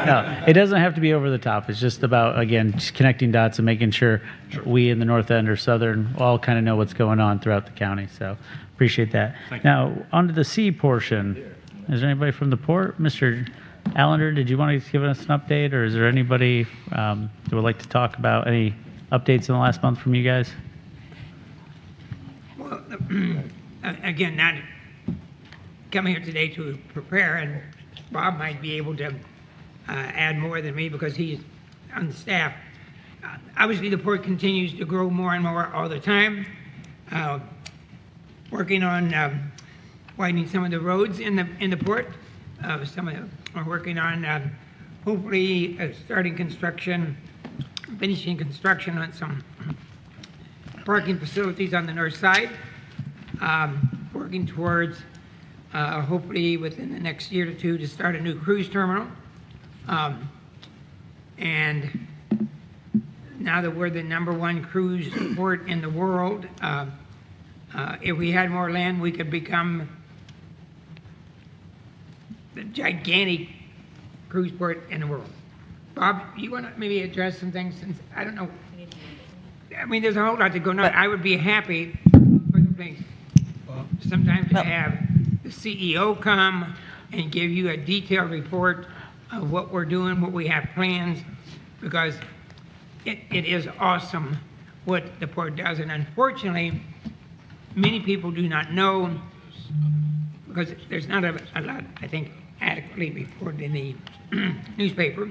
No, it doesn't have to be over the top. It's just about, again, just connecting dots and making sure we in the North End or Southern all kind of know what's going on throughout the county. So appreciate that. Thank you. Now, on to the C portion. Is there anybody from the port? Mr. Allender, did you want to give us an update, or is there anybody that would like to talk about any updates in the last month from you guys? Well, again, not coming here today to prepare, and Bob might be able to add more than me because he's on the staff. Obviously, the port continues to grow more and more all the time. Working on widening some of the roads in the port. We're working on hopefully starting construction, finishing construction on some parking facilities on the north side. Working towards hopefully within the next year or two to start a new cruise terminal. And now that we're the #1 cruise port in the world, if we had more land, we could become the gigantic cruise port in the world. Bob, you want to maybe address some things, since I don't know. I mean, there's a whole lot to go on. I would be happy for the place sometimes to have the CEO come and give you a detailed report of what we're doing, what we have plans, because it is awesome what the port does. And unfortunately, many people do not know, because there's not a lot, I think, adequately reported in the newspaper.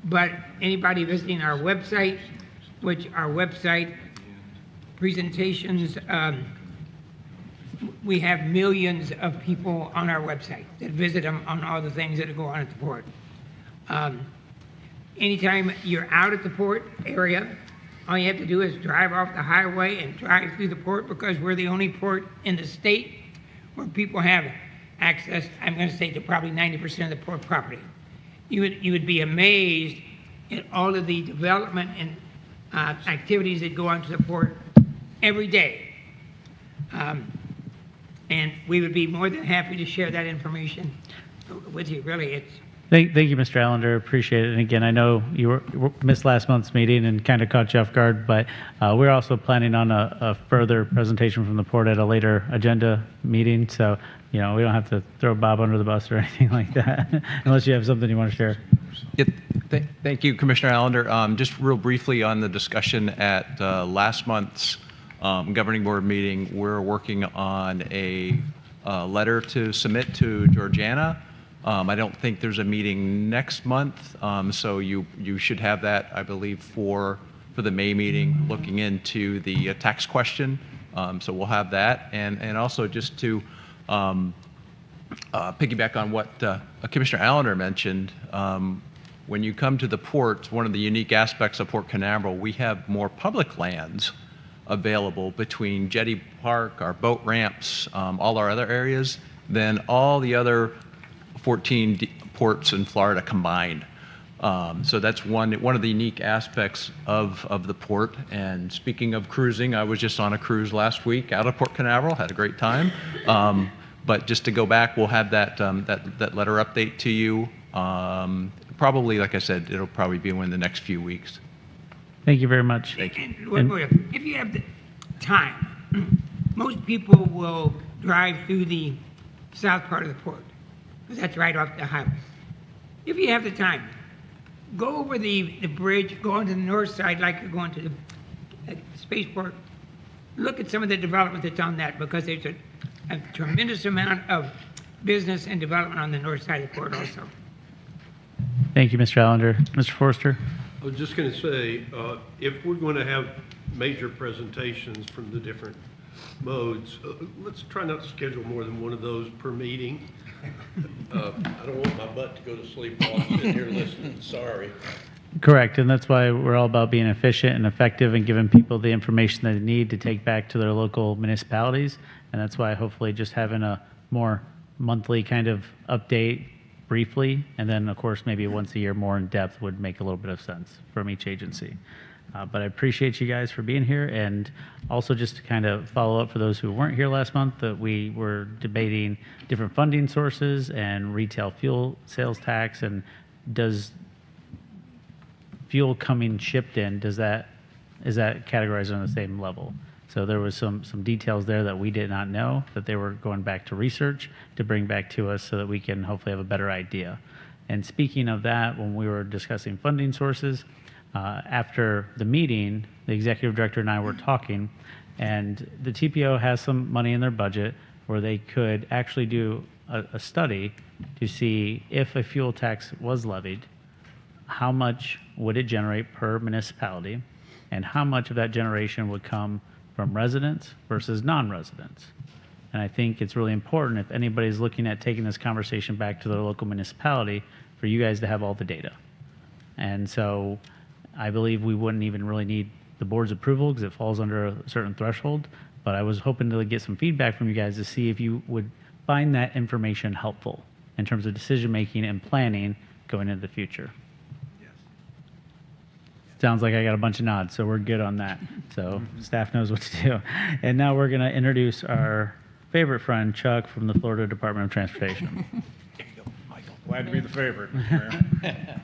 But anybody visiting our website, which our website presentations, we have millions of people on our website that visit them on all the things that go on at the port. Anytime you're out at the port area, all you have to do is drive off the highway and drive through the port, because we're the only port in the state where people have access, I'm going to say, to probably 90% of the port property. You would be amazed at all of the development and activities that go onto the port every day. And we would be more than happy to share that information with you. Really, it's Thank you, Mr. Allender. Appreciate it. And again, I know you missed last month's meeting and kind of caught you off guard, but we're also planning on a further presentation from the port at a later agenda meeting. So, we don't have to throw Bob under the bus or anything like that, unless you have something you want to share. Yeah, thank you, Commissioner Allender. Just real briefly on the discussion at last month's governing board meeting, we're working on a letter to submit to Georgiana. I don't think there's a meeting next month, so you should have that, I believe, for the May meeting, looking into the tax question. So we'll have that, and also just to piggyback on what Commissioner Allender mentioned. When you come to the port, one of the unique aspects of Port Canaveral, we have more public lands available between Jetty Park, our boat ramps, all our other areas, than all the other 14 ports in Florida combined. So that's one of the unique aspects of the port. And speaking of cruising, I was just on a cruise last week out of Port Canaveral, had a great time. But just to go back, we'll have that letter update to you. Probably, like I said, it'll probably be within the next few weeks. Thank you very much. Thank you. If you have the time, most people will drive through the south part of the port, because that's right off the highway. If you have the time, go over the bridge, go onto the north side like you're going to the spaceport. Look at some of the development that's on that, because there's a tremendous amount of business and development on the north side of the port also. Thank you, Mr. Allender. Mr. Forster? I was just going to say, if we're going to have major presentations from the different modes, let's try not to schedule more than one of those per meeting. I don't want my butt to go to sleep while I'm sitting here listening. Sorry. Correct, and that's why we're all about being efficient and effective and giving people the information they need to take back to their local municipalities. And that's why hopefully just having a more monthly kind of update briefly, and then of course maybe once a year more in depth would make a little bit of sense from each agency. But I appreciate you guys for being here, and also just to kind of follow up for those who weren't here last month, that we were debating different funding sources and retail fuel sales tax, and does fuel coming shipped in, is that categorized on the same level? So there was some details there that we did not know, that they were going back to research to bring back to us so that we can hopefully have a better idea. And speaking of that, when we were discussing funding sources, after the meeting, the executive director and I were talking, and the TPO has some money in their budget where they could actually do a study to see if a fuel tax was levied, how much would it generate per municipality, and how much of that generation would come from residents versus non-residents. And I think it's really important, if anybody's looking at taking this conversation back to their local municipality, for you guys to have all the data. And so I believe we wouldn't even really need the board's approval because it falls under a certain threshold, but I was hoping to get some feedback from you guys to see if you would find that information helpful in terms of decision-making and planning going into the future. Sounds like I got a bunch of nods, so we're good on that. So staff knows what to do. And now we're going to introduce our favorite friend, Chuck, from the Florida Department of Transportation. Glad to be the favorite, Mayor. Okay.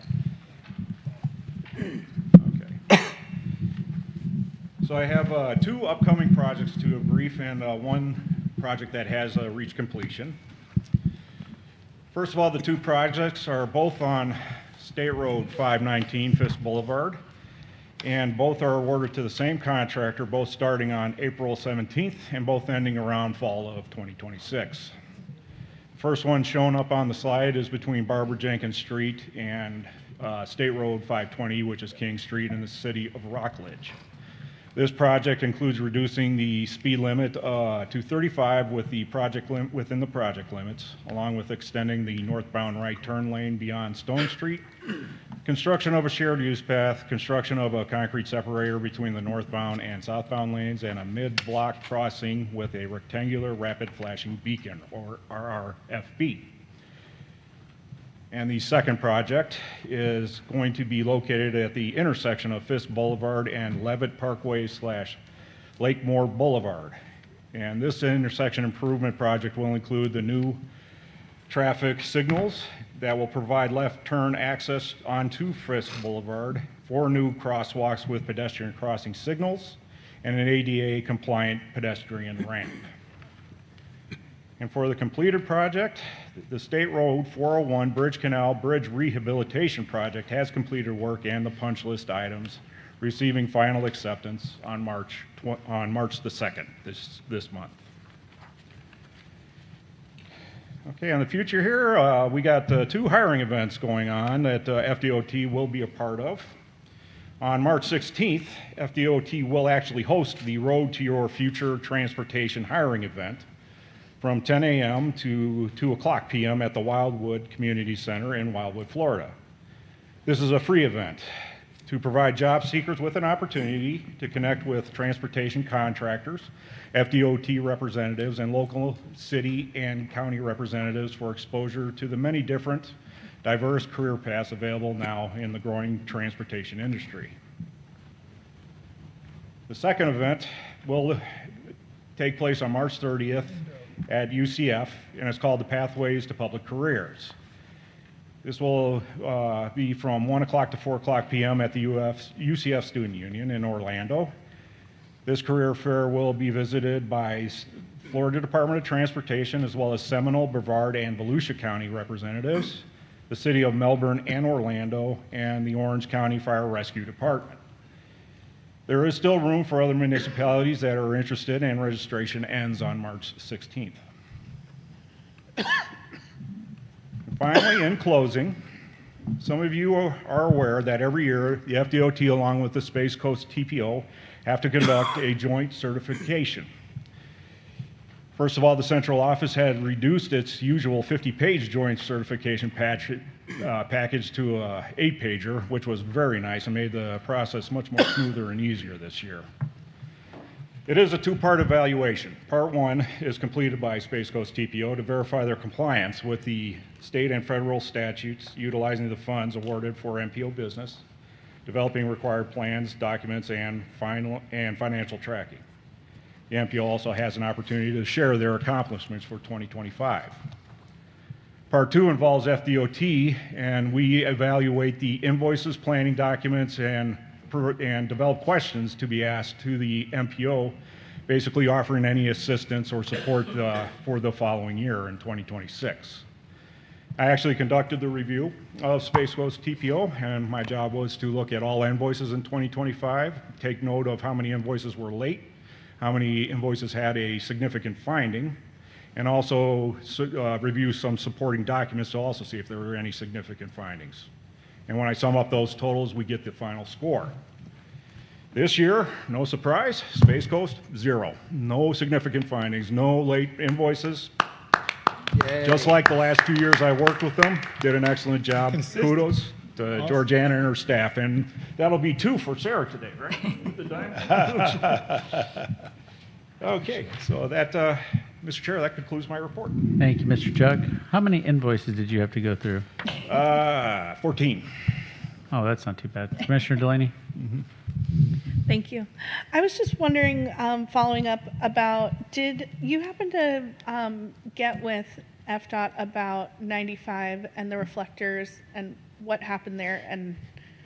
So I have two upcoming projects to brief, and one project that has reached completion. First of all, the two projects are both on State Road 519, Fisk Boulevard, and both are awarded to the same contractor, both starting on April 17th and both ending around fall of 2026. First one shown up on the slide is between Barbara Jenkins Street and State Road 520, which is King Street in the city of Rockledge. This project includes reducing the speed limit to 35 with the within the project limits, along with extending the northbound right turn lane beyond Stone Street, construction of a shared use path, construction of a concrete separator between the northbound and southbound lanes, and a mid-block crossing with a rectangular rapid flashing beacon, or RRFB. And the second project is going to be located at the intersection of Fisk Boulevard and Levitt Parkway / Lakemore Boulevard. And this intersection improvement project will include the new traffic signals that will provide left turn access onto Fisk Boulevard, 4 new crosswalks with pedestrian crossing signals, and an ADA compliant pedestrian ramp. And for the completed project, the State Road 401 Bridge Canal Bridge Rehabilitation Project has completed work and the punch list items, receiving final acceptance on March the 2nd, this month. Okay, in the future here, we got 2 hiring events going on that FDOT will be a part of. On March 16th, FDOT will actually host the Road to Your Future Transportation hiring event from 10 a.m. to 2 o'clock p.m. at the Wildwood Community Center in Wildwood, Florida. This is a free event to provide job seekers with an opportunity to connect with transportation contractors, FDOT representatives, and local city and county representatives for exposure to the many different diverse career paths available now in the growing transportation industry. The second event will take place on March 30th at UCF, and it's called the Pathways to Public Careers. This will be from 1 o'clock to 4 o'clock p.m. at the UCF Student Union in Orlando. This career fair will be visited by Florida Department of Transportation, as well as Seminole, Brevard, and Volusia County representatives, the City of Melbourne and Orlando, and the Orange County Fire Rescue Department. There is still room for other municipalities that are interested, and registration ends on March 16th. Finally, in closing, some of you are aware that every year the FDOT, along with the Space Coast TPO, have to conduct a joint certification. First of all, the central office had reduced its usual 50-page joint certification package to an 8-pager, which was very nice and made the process much more smoother and easier this year. It is a 2-part evaluation. Part 1 is completed by Space Coast TPO to verify their compliance with the state and federal statutes utilizing the funds awarded for MPO business, developing required plans, documents, and financial tracking. The MPO also has an opportunity to share their accomplishments for 2025. Part 2 involves FDOT, and we evaluate the invoices, planning documents, and develop questions to be asked to the MPO, basically offering any assistance or support for the following year in 2026. I actually conducted the review of Space Coast TPO, and my job was to look at all invoices in 2025, take note of how many invoices were late, how many invoices had a significant finding, and also review some supporting documents to also see if there were any significant findings. And when I sum up those totals, we get the final score. This year, no surprise, Space Coast, 0. No significant findings, no late invoices. Yay. Just like the last 2 years I worked with them, did an excellent job. Kudos to Georgiana and her staff, and that'll be 2 for Sarah today, right? The diamond. Okay, so that, Mr. Chair, that concludes my report. Thank you, Mr. Chuck. How many invoices did you have to go through? 14. Oh, that's not too bad. Commissioner Delaney? Mm-hmm. Thank you. I was just wondering, following up about, did you happen to get with FDOT about 95 and the reflectors and what happened there? And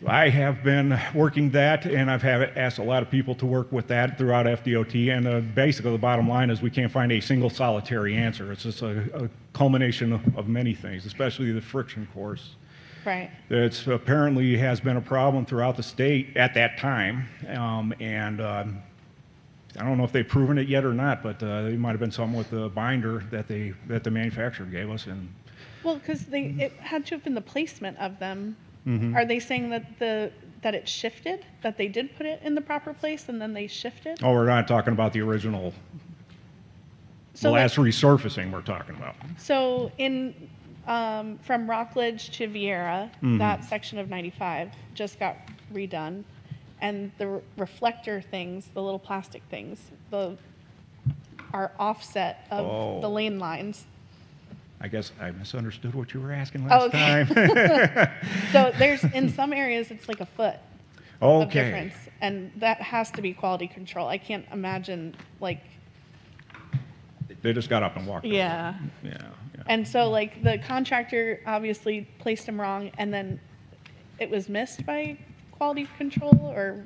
I have been working that, and I've asked a lot of people to work with that throughout FDOT, and basically the bottom line is we can't find a single solitary answer. It's just a culmination of many things, especially the friction course. Right. It's apparently has been a problem throughout the state at that time, and I don't know if they've proven it yet or not, but it might have been something with the binder that the manufacturer gave us. And Well, because it had to have been the placement of them. Mhm. Are they saying that that it shifted, that they did put it in the proper place and then they shifted? oh, we're not talking about the original, So, the like- last resurfacing we're talking about. So from Rockledge to Vieira, Mhm. that section of 95 just got redone, and the reflector things, the little plastic things, are offset of Oh. the lane lines. I guess I misunderstood what you were asking Oh, last okay. time. So there's in some areas it's like a foot of Okay. difference, and that has to be quality control. I can't imagine They just got up and walked. Yeah. Yeah. And so, like, the contractor obviously placed them wrong, and then it was missed by quality control, or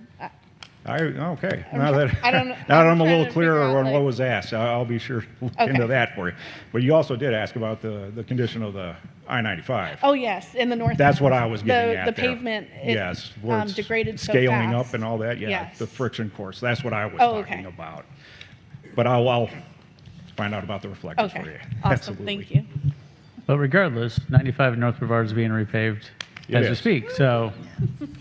Okay. I'm Now try- that I don't- now that I'm a I'm little trying to clearer figure out, on what was asked, I'll be sure to look Okay. into that for you. But you also did ask about the condition of the I-95. oh yes, in the north. That's what I was getting at The there. pavement, Yes, where it's degraded so scaling fast. up and all that. Yeah, Yes. the friction course. That's what I was Oh, talking okay. about. But I'll find out about the reflectors Okay. for you. Awesome. Absolutely. Thank you. But regardless, 95 in North Brevard is being repaved It as we is. speak. So,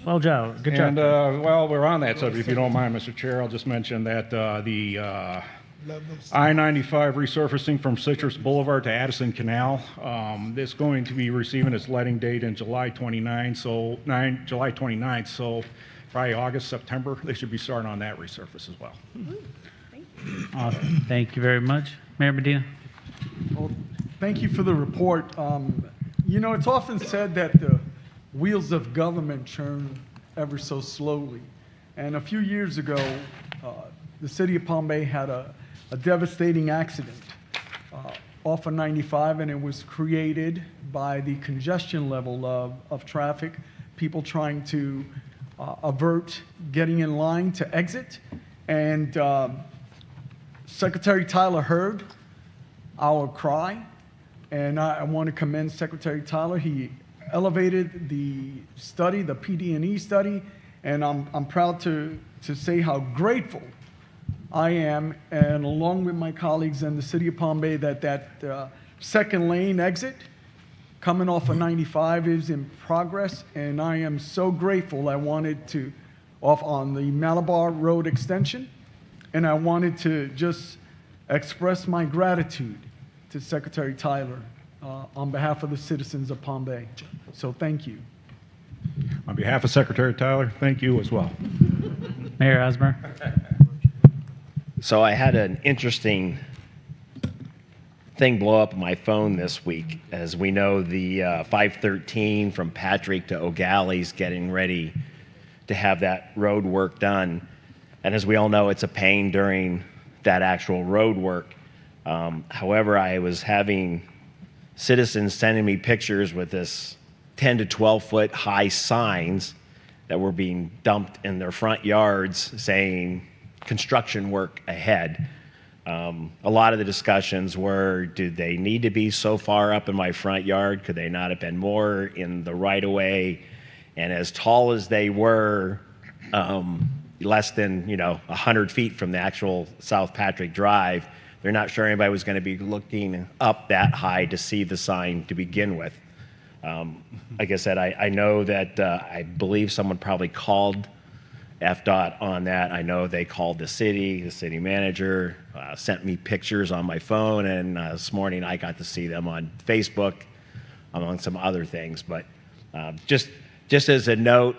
well, Joe, good job. And while we're on that subject, if you don't mind, Mr. Chair, I'll just mention that the I-95 resurfacing from Citrus Boulevard to Addison Canal, is going to be receiving its letting date in July 29th, so probably August, September, they should be starting on that resurface as well. Awesome. Thank you very much. Mayor Medina. Well, thank you for the report. You know, it's often said that the wheels of government churn ever so slowly. And a few years ago, the city of Palm Bay had a devastating accident off of 95, and it was created by the congestion level of traffic, people trying to avert getting in line to exit. And Secretary Tyler heard our cry, and I want to commend Secretary Tyler. He elevated the study, the PD&E study, and I'm proud to say how grateful I am, and along with my colleagues in the city of Palm Bay, that second lane exit coming off of 95 is in progress, and I am so grateful. I wanted to, off on the Malabar Road extension, and I wanted to just express my gratitude to Secretary Tyler on behalf of the citizens of Palm Bay. So thank you. On behalf of Secretary Tyler, thank you as well. Mayor Asmer. So I had an interesting thing blow up on my phone this week. As we know, the 513 from Patrick to O'Galley is getting ready to have that road work done. And as we all know, it's a pain during that actual road work. However, I was having citizens sending me pictures with this 10 to 12 foot high signs that were being dumped in their front yards saying construction work ahead. A lot of the discussions were, do they need to be so far up in my front yard? Could they not have been more in the right of way? And as tall as they were, less than 100 feet from the actual South Patrick Drive, they're not sure anybody was going to be looking up that high to see the sign to begin with. Like I said, I know that I believe someone probably called FDOT on that. I know they called the city manager, sent me pictures on my phone, and this morning I got to see them on Facebook, among some other things. But just as a note,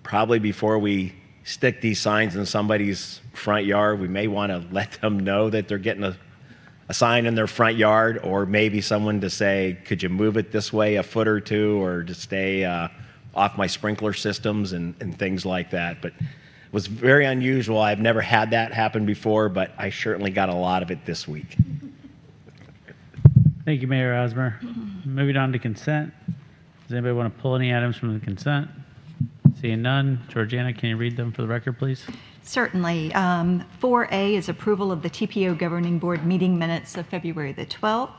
probably before we stick these signs in somebody's front yard, we may want to let them know that they're getting a sign in their front yard, or maybe someone to say, could you move it this way a foot or two, or to stay off my sprinkler systems and things like that. But it was very unusual. I've never had that happen before, but I certainly got a lot of it this week. Thank you, Mayor Asmer. Moving on to consent. Does anybody want to pull any items from the consent? Seeing none. Georgiana, can you read them for the record, please? Certainly. 4A is approval of the TPO Governing Board meeting minutes of February the 12th.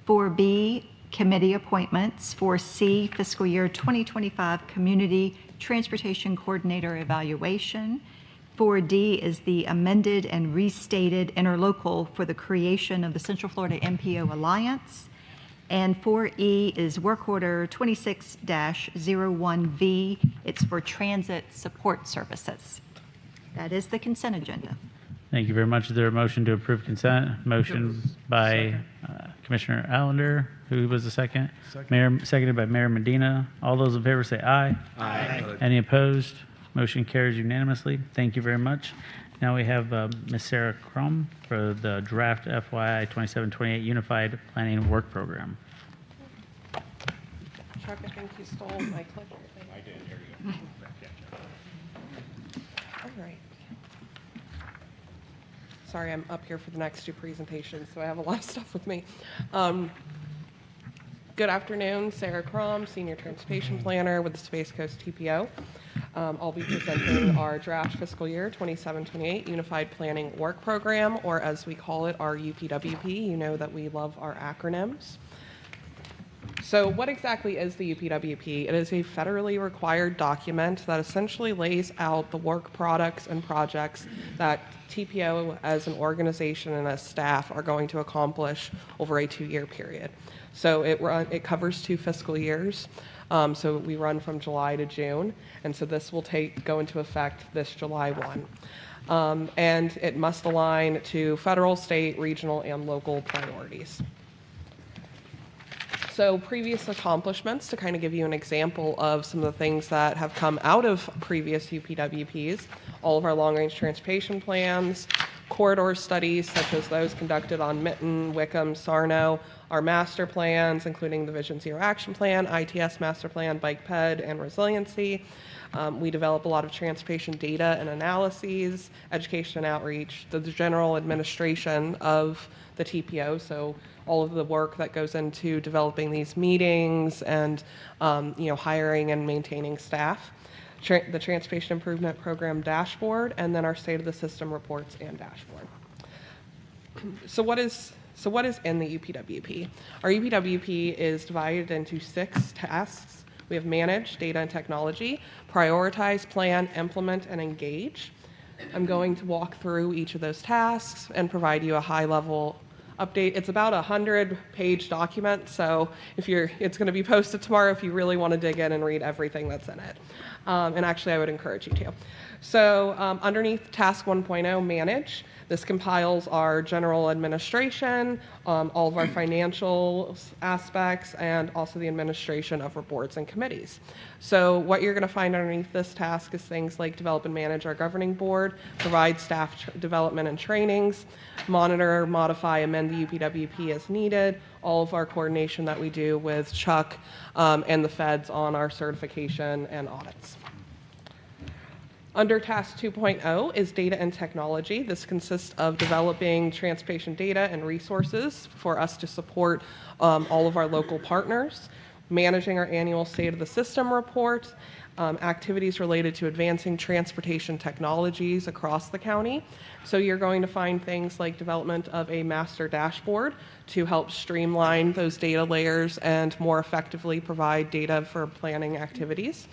4B, committee appointments. 4C, fiscal year 2025 Community Transportation Coordinator evaluation. 4D is the amended and restated interlocal for the creation of the Central Florida MPO Alliance. And 4E is work order 26-01V. It's for transit support services. That is the consent agenda. Thank you very much. Is there a motion to approve consent? Motion by Commissioner Allender. Who was the second? Seconded by Mayor Medina. All those in favor say aye. Aye. Any opposed? Motion carries unanimously. Thank you very much. Now we have Ms. Sarah Crum for the draft FYI 2728 Unified Planning Work Program. Chuck, I think you stole my clicker. I did, here you go. All right. Sorry, I'm up here for the next two presentations, so I have a lot of stuff with me. Good afternoon, Sarah Crum, Senior Transportation Planner with the Space Coast TPO. I'll be presenting our draft fiscal year 2728 Unified Planning Work Program, or as we call it, our UPWP. You know that we love our acronyms. So what exactly is the UPWP? It is a federally required document that essentially lays out the work products and projects that TPO as an organization and as staff are going to accomplish over a 2-year period. So it covers 2 fiscal years. So we run from July to June, and so this will go into effect this July 1. And it must align to federal, state, regional, and local priorities. So previous accomplishments, to kind of give you an example of some of the things that have come out of previous UPWPs, all of our long-range transportation plans, corridor studies such as those conducted on Mitten, Wickham, Sarno, our master plans, including the Vision Zero Action Plan, ITS Master Plan, Bike Ped, and Resiliency. We develop a lot of transportation data and analyses, education and outreach, the general administration of the TPO, so all of the work that goes into developing these meetings and hiring and maintaining staff, the Transportation Improvement Program dashboard, and then our State of the System reports and dashboard. So what is in the UPWP? Our UPWP is divided into 6 tasks. We have manage, data and technology, prioritize, plan, implement, and engage. I'm going to walk through each of those tasks and provide you a high-level update. It's about a 100-page document, so it's going to be posted tomorrow if you really want to dig in and read everything that's in it. And actually, I would encourage you to. So underneath Task 1.0, Manage, this compiles our general administration, all of our financial aspects, and also the administration of our boards and committees. So what you're going to find underneath this task is things like develop and manage our governing board, provide staff development and trainings, monitor, modify, amend the UPWP as needed, all of our coordination that we do with Chuck and the feds on our certification and audits. Under Task 2.0 is data and technology. This consists of developing transportation data and resources for us to support all of our local partners, managing our annual State of the System report, activities related to advancing transportation technologies across the county. So you're going to find things like development of a master dashboard to help streamline those data layers and more effectively provide data for planning activities.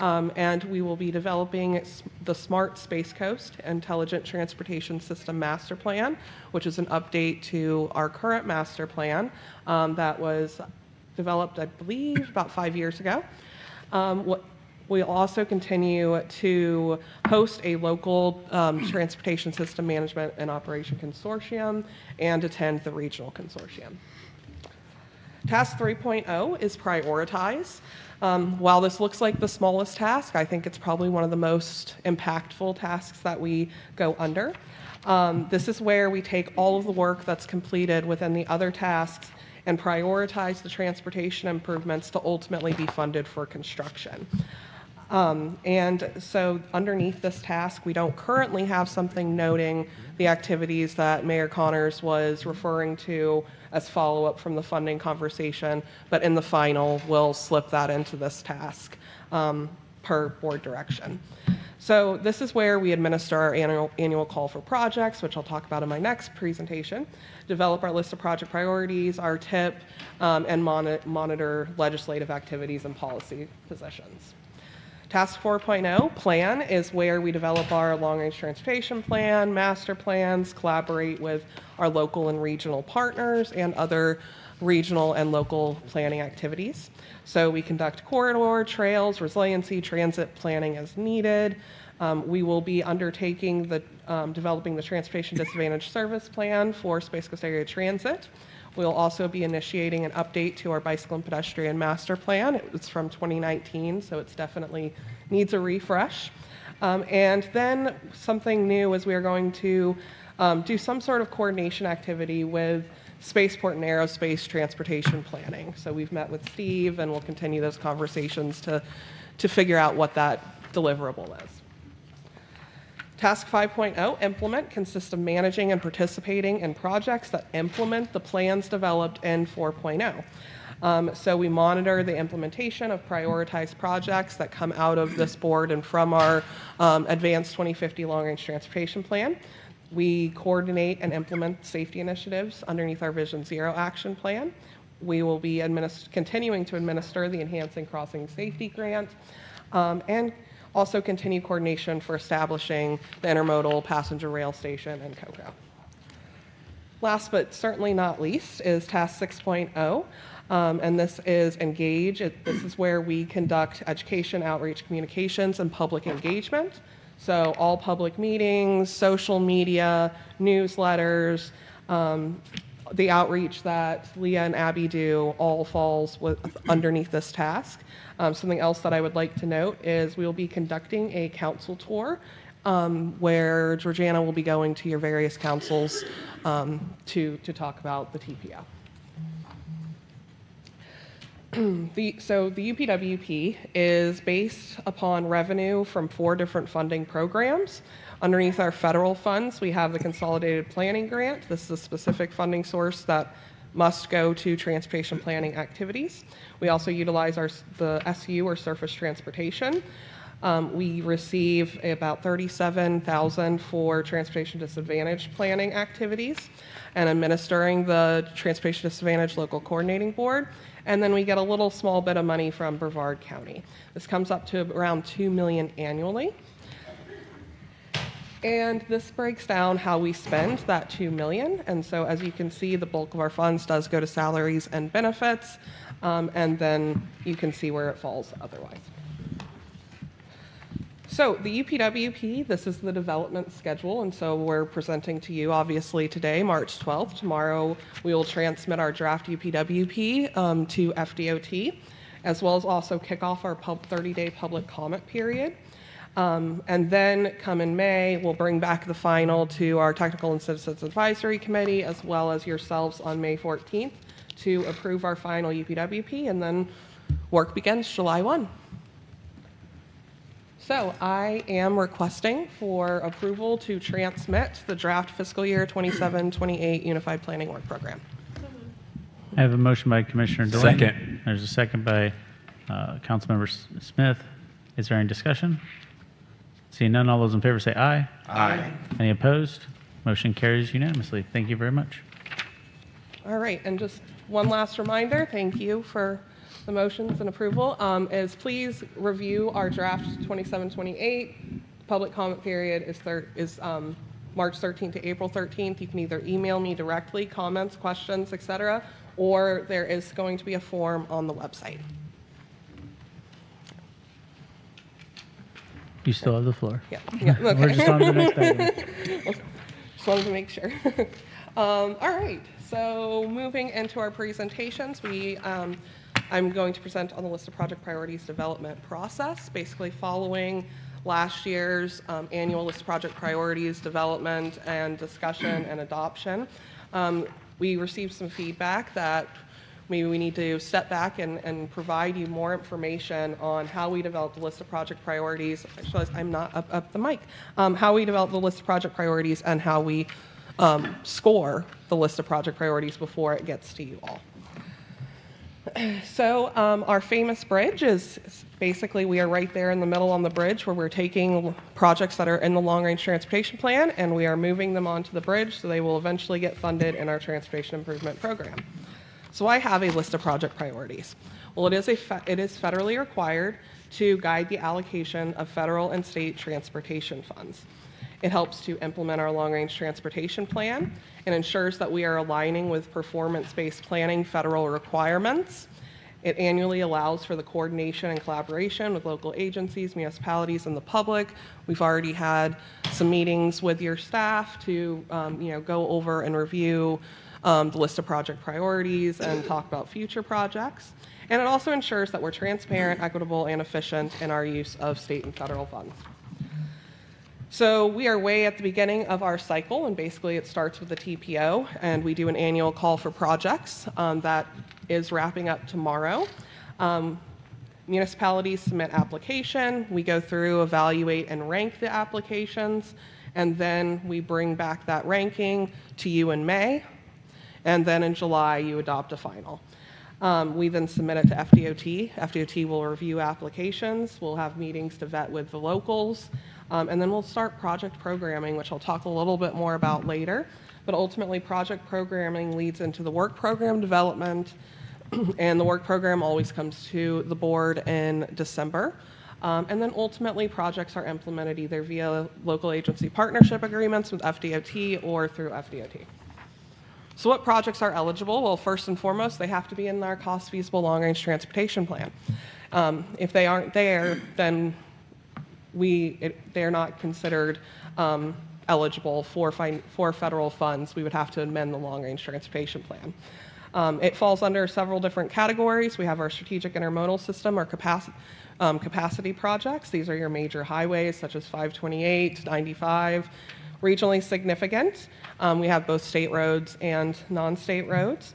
And we will be developing the Smart Space Coast Intelligent Transportation System Master Plan, which is an update to our current master plan that was developed, I believe, about 5 years ago. We'll also continue to host a local transportation system management and operation consortium and attend the regional consortium. Task 3.0 is prioritize. While this looks like the smallest task, I think it's probably one of the most impactful tasks that we go under. This is where we take all of the work that's completed within the other tasks and prioritize the transportation improvements to ultimately be funded for construction. And so underneath this task, we don't currently have something noting the activities that Mayor Connors was referring to as follow-up from the funding conversation, but in the final, we'll slip that into this task per board direction. So this is where we administer our annual call for projects, which I'll talk about in my next presentation, develop our list of project priorities, our TIP, and monitor legislative activities and policy positions. Task 4.0, plan, is where we develop our long-range transportation plan, master plans, collaborate with our local and regional partners, and other regional and local planning activities. So we conduct corridor, trails, resiliency, transit planning as needed. We will be undertaking developing the Transportation Disadvantage Service Plan for Space Coast Area Transit. We'll also be initiating an update to our bicycle and pedestrian master plan. It's from 2019, so it's definitely needs a refresh. And then something new is we are going to do some sort of coordination activity with spaceport and aerospace transportation planning. So we've met with Steve, and we'll continue those conversations to figure out what that deliverable is. Task 5.0, implement, consists of managing and participating in projects that implement the plans developed in 4.0. So we monitor the implementation of prioritized projects that come out of this board and from our Advanced 2050 Long Range Transportation Plan. We coordinate and implement safety initiatives underneath our Vision Zero action plan. We will be continuing to administer the Enhancing Crossing Safety Grant, and also continue coordination for establishing the intermodal passenger rail station in COCO. Last but certainly not least is Task 6.0, and this is engage. This is where we conduct education, outreach, communications, and public engagement. So all public meetings, social media, newsletters, the outreach that Leah and Abby do all falls underneath this task. Something else that I would like to note is we will be conducting a council tour where Georgiana will be going to your various councils to talk about the TPO. So the UPWP is based upon revenue from 4 different funding programs. Underneath our federal funds, we have the Consolidated Planning Grant. This is a specific funding source that must go to transportation planning activities. We also utilize the SU, or surface transportation. We receive about $37,000 for transportation disadvantage planning activities and administering the Transportation Disadvantage Local Coordinating Board. And then we get a little small bit of money from Brevard County. This comes up to around $2 million annually. And this breaks down how we spend that $2 million. And so as you can see, the bulk of our funds does go to salaries and benefits. And then you can see where it falls otherwise. So the UPWP, this is the development schedule, and so we're presenting to you obviously today, March 12th. Tomorrow we will transmit our draft UPWP to FDOT, as well as also kick off our 30-day public comment period. And then come in May, we'll bring back the final to our Technical and Citizens Advisory Committee, as well as yourselves on May 14th to approve our final UPWP, and then work begins July 1. So I am requesting for approval to transmit the draft fiscal year 27-28 Unified Planning Work Program. I have a motion by Commissioner Delaney. Second. There's a second by Councilmember Smith. Is there any discussion? Seeing none, all those in favor say aye. Aye. Any opposed? Motion carries unanimously. Thank you very much. All right, and just one last reminder, thank you for the motions and approval, is please review our draft 27-28. Public comment period is March 13th to April 13th. You can either email me directly, comments, questions, etc., or there is going to be a form on the website. You still have the floor. Yeah, okay. We're just on to the next item. Just wanted to make sure. All right, so moving into our presentations, I'm going to present on the list of project priorities development process, basically following last year's annual list of project priorities development and discussion and adoption. We received some feedback that maybe we need to step back and provide you more information on how we develop the list of project priorities. Actually, I'm not up the mic. How we develop the list of project priorities and how we score the list of project priorities before it gets to you all. So our famous bridge is basically, we are right there in the middle on the bridge where we're taking projects that are in the long range transportation plan and we are moving them onto the bridge so they will eventually get funded in our transportation improvement program. So I have a list of project priorities. Well, it is federally required to guide the allocation of federal and state transportation funds. It helps to implement our long-range transportation plan and ensures that we are aligning with performance-based planning federal requirements. It annually allows for the coordination and collaboration with local agencies, municipalities, and the public. We've already had some meetings with your staff to go over and review the list of project priorities and talk about future projects. And it also ensures that we're transparent, equitable, and efficient in our use of state and federal funds. So we are way at the beginning of our cycle, and basically it starts with the TPO, and we do an annual call for projects that is wrapping up tomorrow. Municipalities submit application, we go through, evaluate, and rank the applications, and then we bring back that ranking to you in May, and then in July you adopt a final. We then submit it to FDOT. FDOT will review applications, we'll have meetings to vet with the locals, and then we'll start project programming, which I'll talk a little bit more about later. But ultimately, project programming leads into the work program development, and the work program always comes to the board in December. And then ultimately, projects are implemented either via local agency partnership agreements with FDOT or through FDOT. So what projects are eligible? Well, first and foremost, they have to be in our cost-feasible long-range transportation plan. If they aren't there, then they're not considered eligible for federal funds. We would have to amend the long-range transportation plan. It falls under several different categories. We have our strategic intermodal system, our capacity projects. These are your major highways such as 528, 95. Regionally significant, we have both state roads and non-state roads.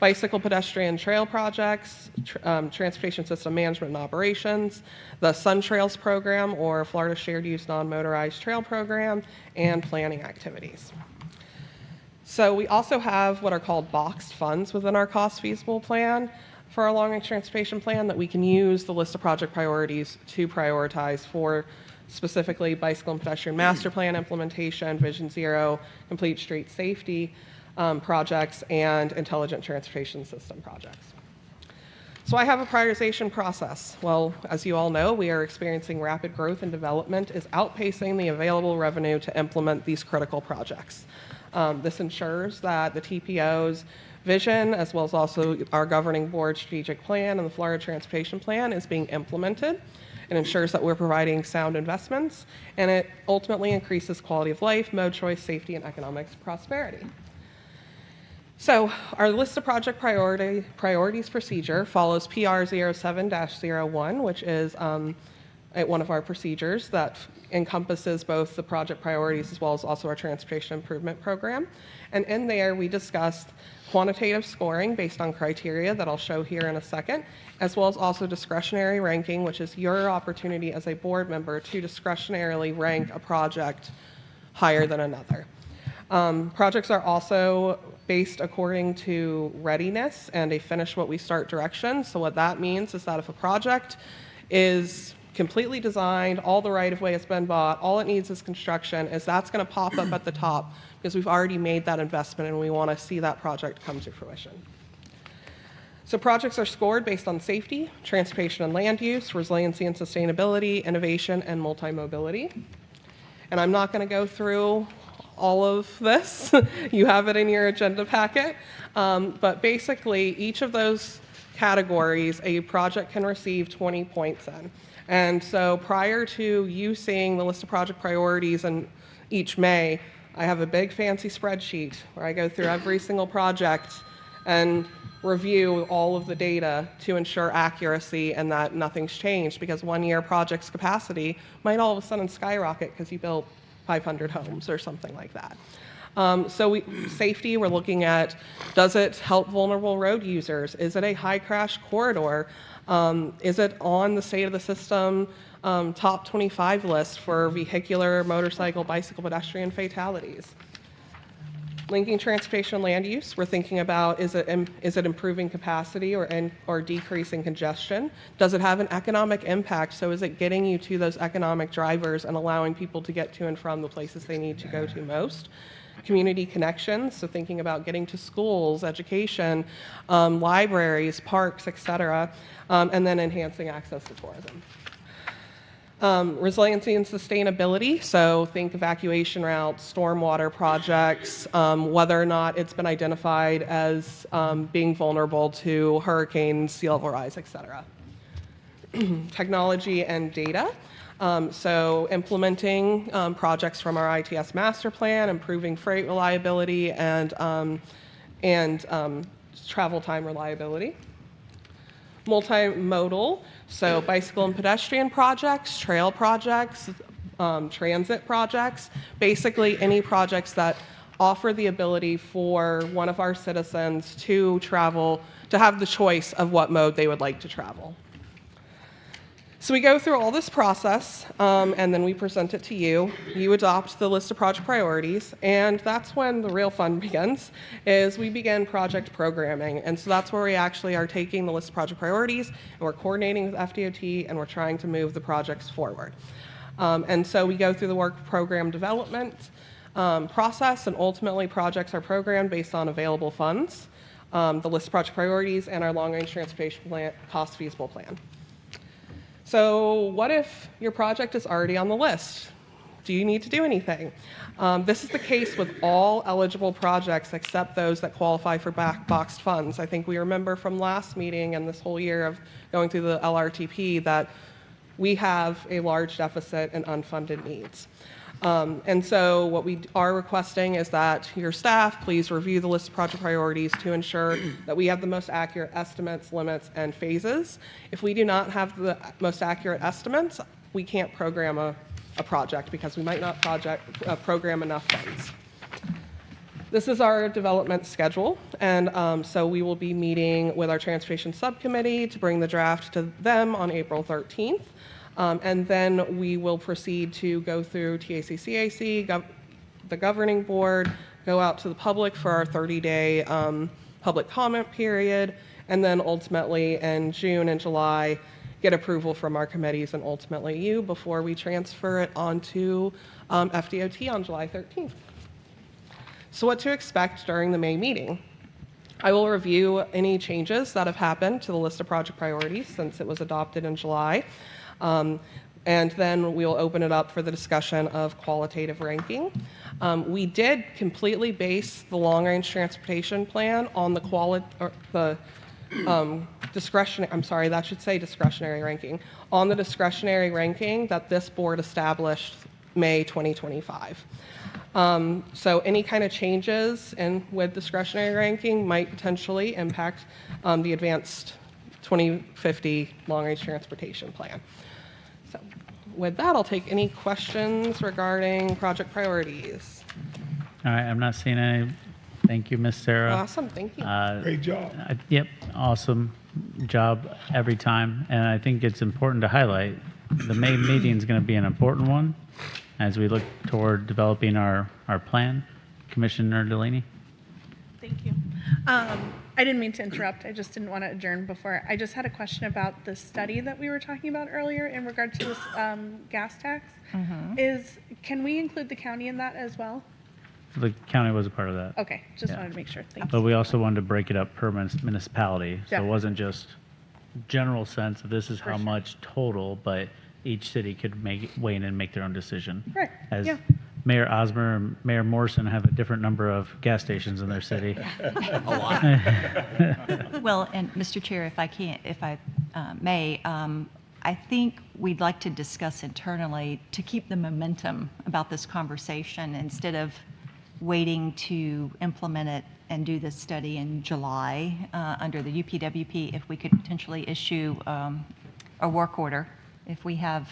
Bicycle, pedestrian, trail projects, transportation system management and operations, the Sun Trails program or Florida Shared Use Non-Motorized Trail program, and planning activities. So we also have what are called boxed funds within our cost feasible plan for our long-range transportation plan that we can use the list of project priorities to prioritize for specifically bicycle and pedestrian master plan implementation, Vision Zero, complete street safety projects, and intelligent transportation system projects. So I have a prioritization process. Well, as you all know, we are experiencing rapid growth and development is outpacing the available revenue to implement these critical projects. This ensures that the TPO's vision, as well as also our governing board strategic plan and the Florida Transportation Plan, is being implemented. It ensures that we're providing sound investments, and it ultimately increases quality of life, mode choice, safety, and economic prosperity. So our list of project priorities procedure follows PR 07-01, which is one of our procedures that encompasses both the project priorities as well as also our transportation improvement program. And in there, we discussed quantitative scoring based on criteria that I'll show here in a second, as well as also discretionary ranking, which is your opportunity as a board member to discretionarily rank a project higher than another. Projects are also based according to readiness and a finish what we start direction. So what that means is that if a project is completely designed, all the right-of-way has been bought, all it needs is construction, is that's going to pop up at the top because we've already made that investment and we want to see that project come to fruition. So projects are scored based on safety, transportation and land use, resiliency and sustainability, innovation, and multi-mobility. And I'm not going to go through all of this. You have it in your agenda packet. But basically, each of those categories, a project can receive 20 points in. And so prior to you seeing the list of project priorities in each May, I have a big fancy spreadsheet where I go through every single project and review all of the data to ensure accuracy and that nothing's changed, because 1 year project's capacity might all of a sudden skyrocket because you built 500 homes or something like that. Safety, we're looking at, does it help vulnerable road users? Is it a high crash corridor? Is it on the state of the system top 25 list for vehicular, motorcycle, bicycle, pedestrian fatalities? Linking transportation and land use, we're thinking about, is it improving capacity or decreasing congestion? Does it have an economic impact? So is it getting you to those economic drivers and allowing people to get to and from the places they need to go to most? community connections, so thinking about getting to schools, education, libraries, parks, etc., and then enhancing access to tourism. Resiliency and sustainability, so think evacuation routes, stormwater projects, whether or not it's been identified as being vulnerable to hurricanes, sea level rise, etc. Technology and data, so implementing projects from our ITS master plan, improving freight reliability and travel time reliability. Multimodal, so bicycle and pedestrian projects, trail projects, transit projects, basically any projects that offer the ability for one of our citizens to travel, to have the choice of what mode they would like to travel. So we go through all this process, and then we present it to you. You adopt the list of project priorities, and that's when the real fun begins, is we begin project programming. And so that's where we actually are taking the list of project priorities, and we're coordinating with FDOT, and we're trying to move the projects forward. And so we go through the work program development process, and ultimately projects are programmed based on available funds, the list of project priorities, and our long-range transportation plan, cost feasible plan. So what if your project is already on the list? Do you need to do anything? This is the case with all eligible projects except those that qualify for boxed funds. I think we remember from last meeting and this whole year of going through the LRTP that we have a large deficit in unfunded needs. And so what we are requesting is that your staff please review the list of project priorities to ensure that we have the most accurate estimates, limits, and phases. If we do not have the most accurate estimates, we can't program a project because we might not program enough funds. This is our development schedule, and so we will be meeting with our transportation subcommittee to bring the draft to them on April 13th. And then we will proceed to go through TACCAC, the governing board, go out to the public for our 30-day public comment period, and then ultimately in June and July, get approval from our committees and ultimately you before we transfer it onto FDOT on July 13th. So what to expect during the May meeting? I will review any changes that have happened to the list of project priorities since it was adopted in July. And then we will open it up for the discussion of qualitative ranking. We did completely base the long-range transportation plan on the discretionary, I'm sorry, that should say discretionary ranking, on the discretionary ranking that this board established May 2025. So any kind of changes with discretionary ranking might potentially impact the advanced 2050 long-range transportation plan. So with that, I'll take any questions regarding project priorities. All right, I'm not seeing any. Thank you, Miss Sarah. Awesome, thank you. Great job. Yep, awesome job every time. And I think it's important to highlight the May meeting is going to be an important one as we look toward developing our plan. Commissioner Delaney. Thank you. I didn't mean to interrupt. I just didn't want to adjourn before. I just had a question about the study that we were talking about earlier in regard to this gas tax. Can we include the county in that as well? The county was a part of that. Okay, just wanted to make sure. Thank But you. we also wanted to break it up per municipality. So Yeah. it wasn't just general sense of this is how much total, but each city could weigh in and make their own decision. Right, As yeah. Mayor Osmer and Mayor Morrison have a different number of gas stations in their city. Well, and Mr. Chair, if I may, I think we'd like to discuss internally to keep the momentum about this conversation instead of waiting to implement it and do this study in July under the UPWP, if we could potentially issue a work order if we have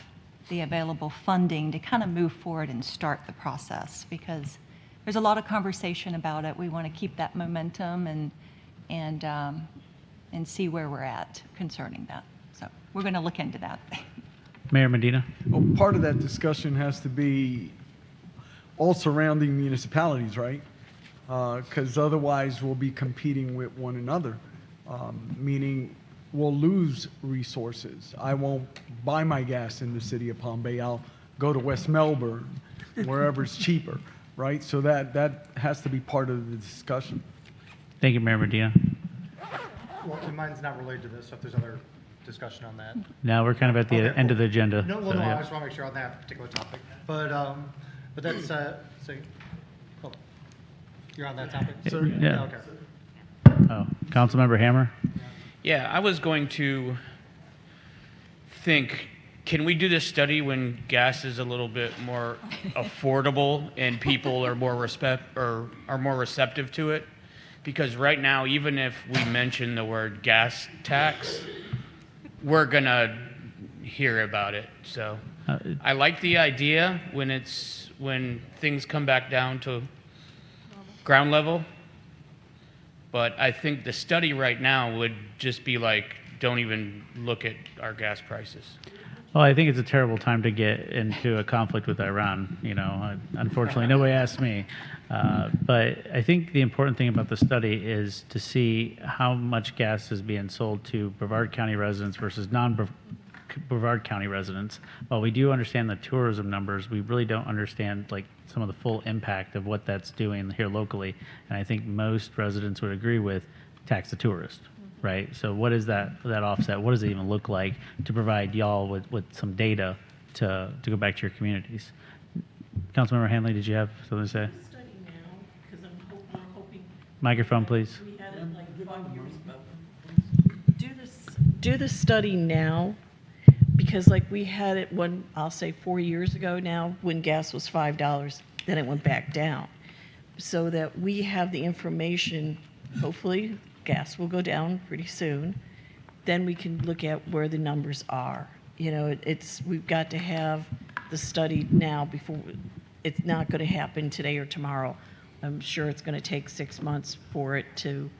the available funding to kind of move forward and start the process, because there's a lot of conversation about it. We want to keep that momentum and see where we're at concerning that. So we're going to look into that. Mayor Medina. Well, part of that discussion has to be all surrounding municipalities, right? Because otherwise we'll be competing with one another, meaning we'll lose resources. I won't buy my gas in the city of Palm Bay. I'll go to West Melbourne, wherever it's cheaper. right? So that has to be part of the discussion. Thank you, Mayor Medina. Well, and mine's not related to this, so if there's other discussion on that. Now we're kind of at the Okay, end cool. of the agenda. No, well, so, no, yeah. I just want to make sure on that particular topic. But that's, so, oh, you're on that topic? Yeah. Okay. Oh, Councilmember Hammer? Yeah, I was going to think, can we do this study when gas is a little bit more affordable and people are more receptive to it? Because right now, even if we mention the word gas tax, we're gonna hear about it. So I like the idea when things come back down to ground level. But I think the study right now would just be like, don't even look at our gas prices. Well, I think it's a terrible time to get into a conflict with Iran. Unfortunately, nobody asked me. But I think the important thing about the study is to see how much gas is being sold to Brevard County residents versus non-Brevard County residents. While we do understand the tourism numbers, we really don't understand some of the full impact of what that's doing here locally. And I think most residents would agree with tax the tourist, right? So what is that offset? What does it even look like to provide y'all with some data to go back to your communities? Councilmember Hanley, did you have something to say? Study now, because I'm hoping. Microphone, please. We had it like 5 years ago. Do the study now, because we had it I'll say 4 years ago now, when gas was $5, then it went back down. So that we have the information, hopefully gas will go down pretty soon, then we can look at where the numbers are. We've got to have the study now before, it's not going to happen today or tomorrow. I'm sure it's going to take 6 months for it to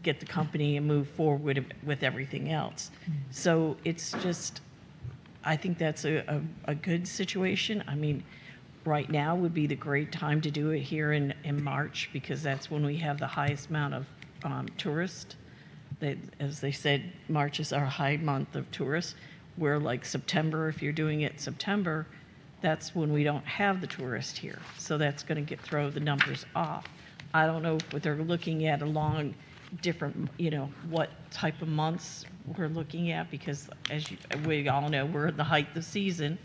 get the company and move forward with everything else. So it's just, I think that's a good situation. I mean, right now would be the great time to do it here in March, because that's when we have the highest amount of tourists. As they said, March is our high month of tourists. Where September, if you're doing it September, that's when we don't have the tourists here. So that's going to throw the numbers off. I don't know if they're looking at along different, what type of months we're looking at, because as we all know, we're at the height of the season,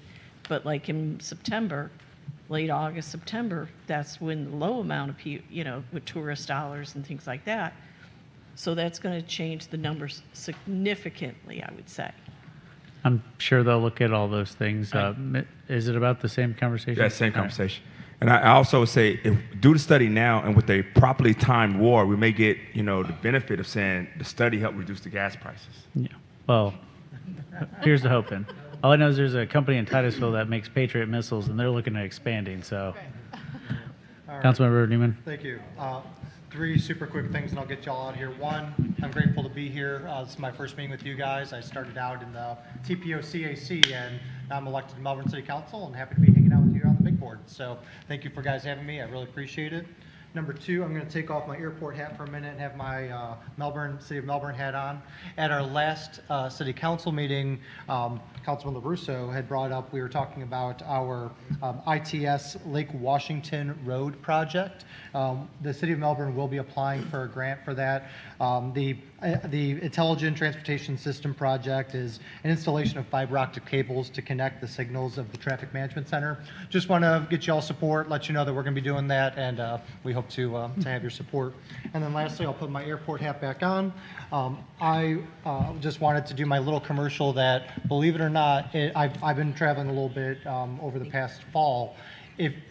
but in September, late August, September, that's when the low amount of people, with tourist dollars and things like that. So that's going to change the numbers significantly, I would say. I'm sure they'll look at all those things. Is it about the same conversation? Yeah, same conversation. And I also say, do the study now, and with a properly timed war, we may get, the benefit of saying the study helped reduce the gas prices. Yeah. Well, here's the hope then. All I know is there's a company in Titusville that makes Patriot missiles, and they're looking at expanding. So, Councilmember Newman. Thank you. 3 super quick things, and I'll get y'all out of here. One, I'm grateful to be here. This is my first meeting with you guys. I started out in the TPO CAC, and now I'm elected to Melbourne City Council, and happy to be hanging out with you on the big board. So thank you for guys having me. I really appreciate it. Number 2, I'm going to take off my airport hat for a minute and have my City of Melbourne hat on. At our last City Council meeting, Councilman LaRusso had brought up, we were talking about our ITS Lake Washington Road project. The City of Melbourne will be applying for a grant for that. The Intelligent Transportation System project is an installation of fiber optic cables to connect the signals of the Traffic Management Center. Just want to get y'all support, let you know that we're going to be doing that, and we hope to have your support. And then lastly, I'll put my airport hat back on. I just wanted to do my little commercial that, believe it or not, I've been traveling a little bit over the past fall.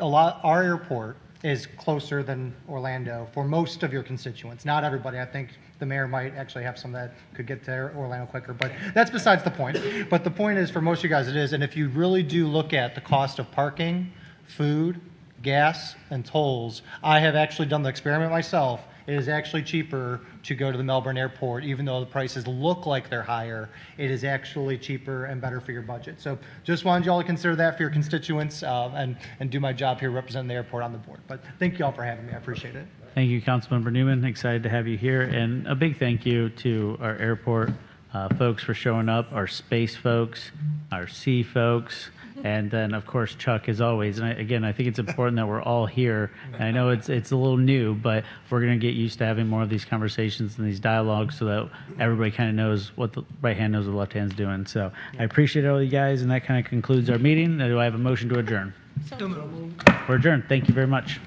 Our airport is closer than Orlando for most of your constituents. Not everybody. I think the mayor might actually have some that could get to Orlando quicker, but that's besides the point. But the point is, for most of you guys, it is. And if you really do look at the cost of parking, food, gas, and tolls, I have actually done the experiment myself. It is actually cheaper to go to the Melbourne airport, even though the prices look like they're higher. It is actually cheaper and better for your budget. So just wanted you all to consider that for your constituents and do my job here representing the airport on the board. But thank you all for having me. I appreciate it. Thank you, Councilmember Newman. Excited to have you here. And a big thank you to our airport folks for showing up, our space folks, our sea folks, And then, of course, Chuck, as always. And again, I think it's important that we're all here. And I know it's a little new, but we're going to get used to having more of these conversations and these dialogues so that everybody kind of knows what the right hand knows what the left hand's doing. So I appreciate all you guys, and that kind of concludes our meeting. Do I have a motion to adjourn? We're adjourned. Thank you very much.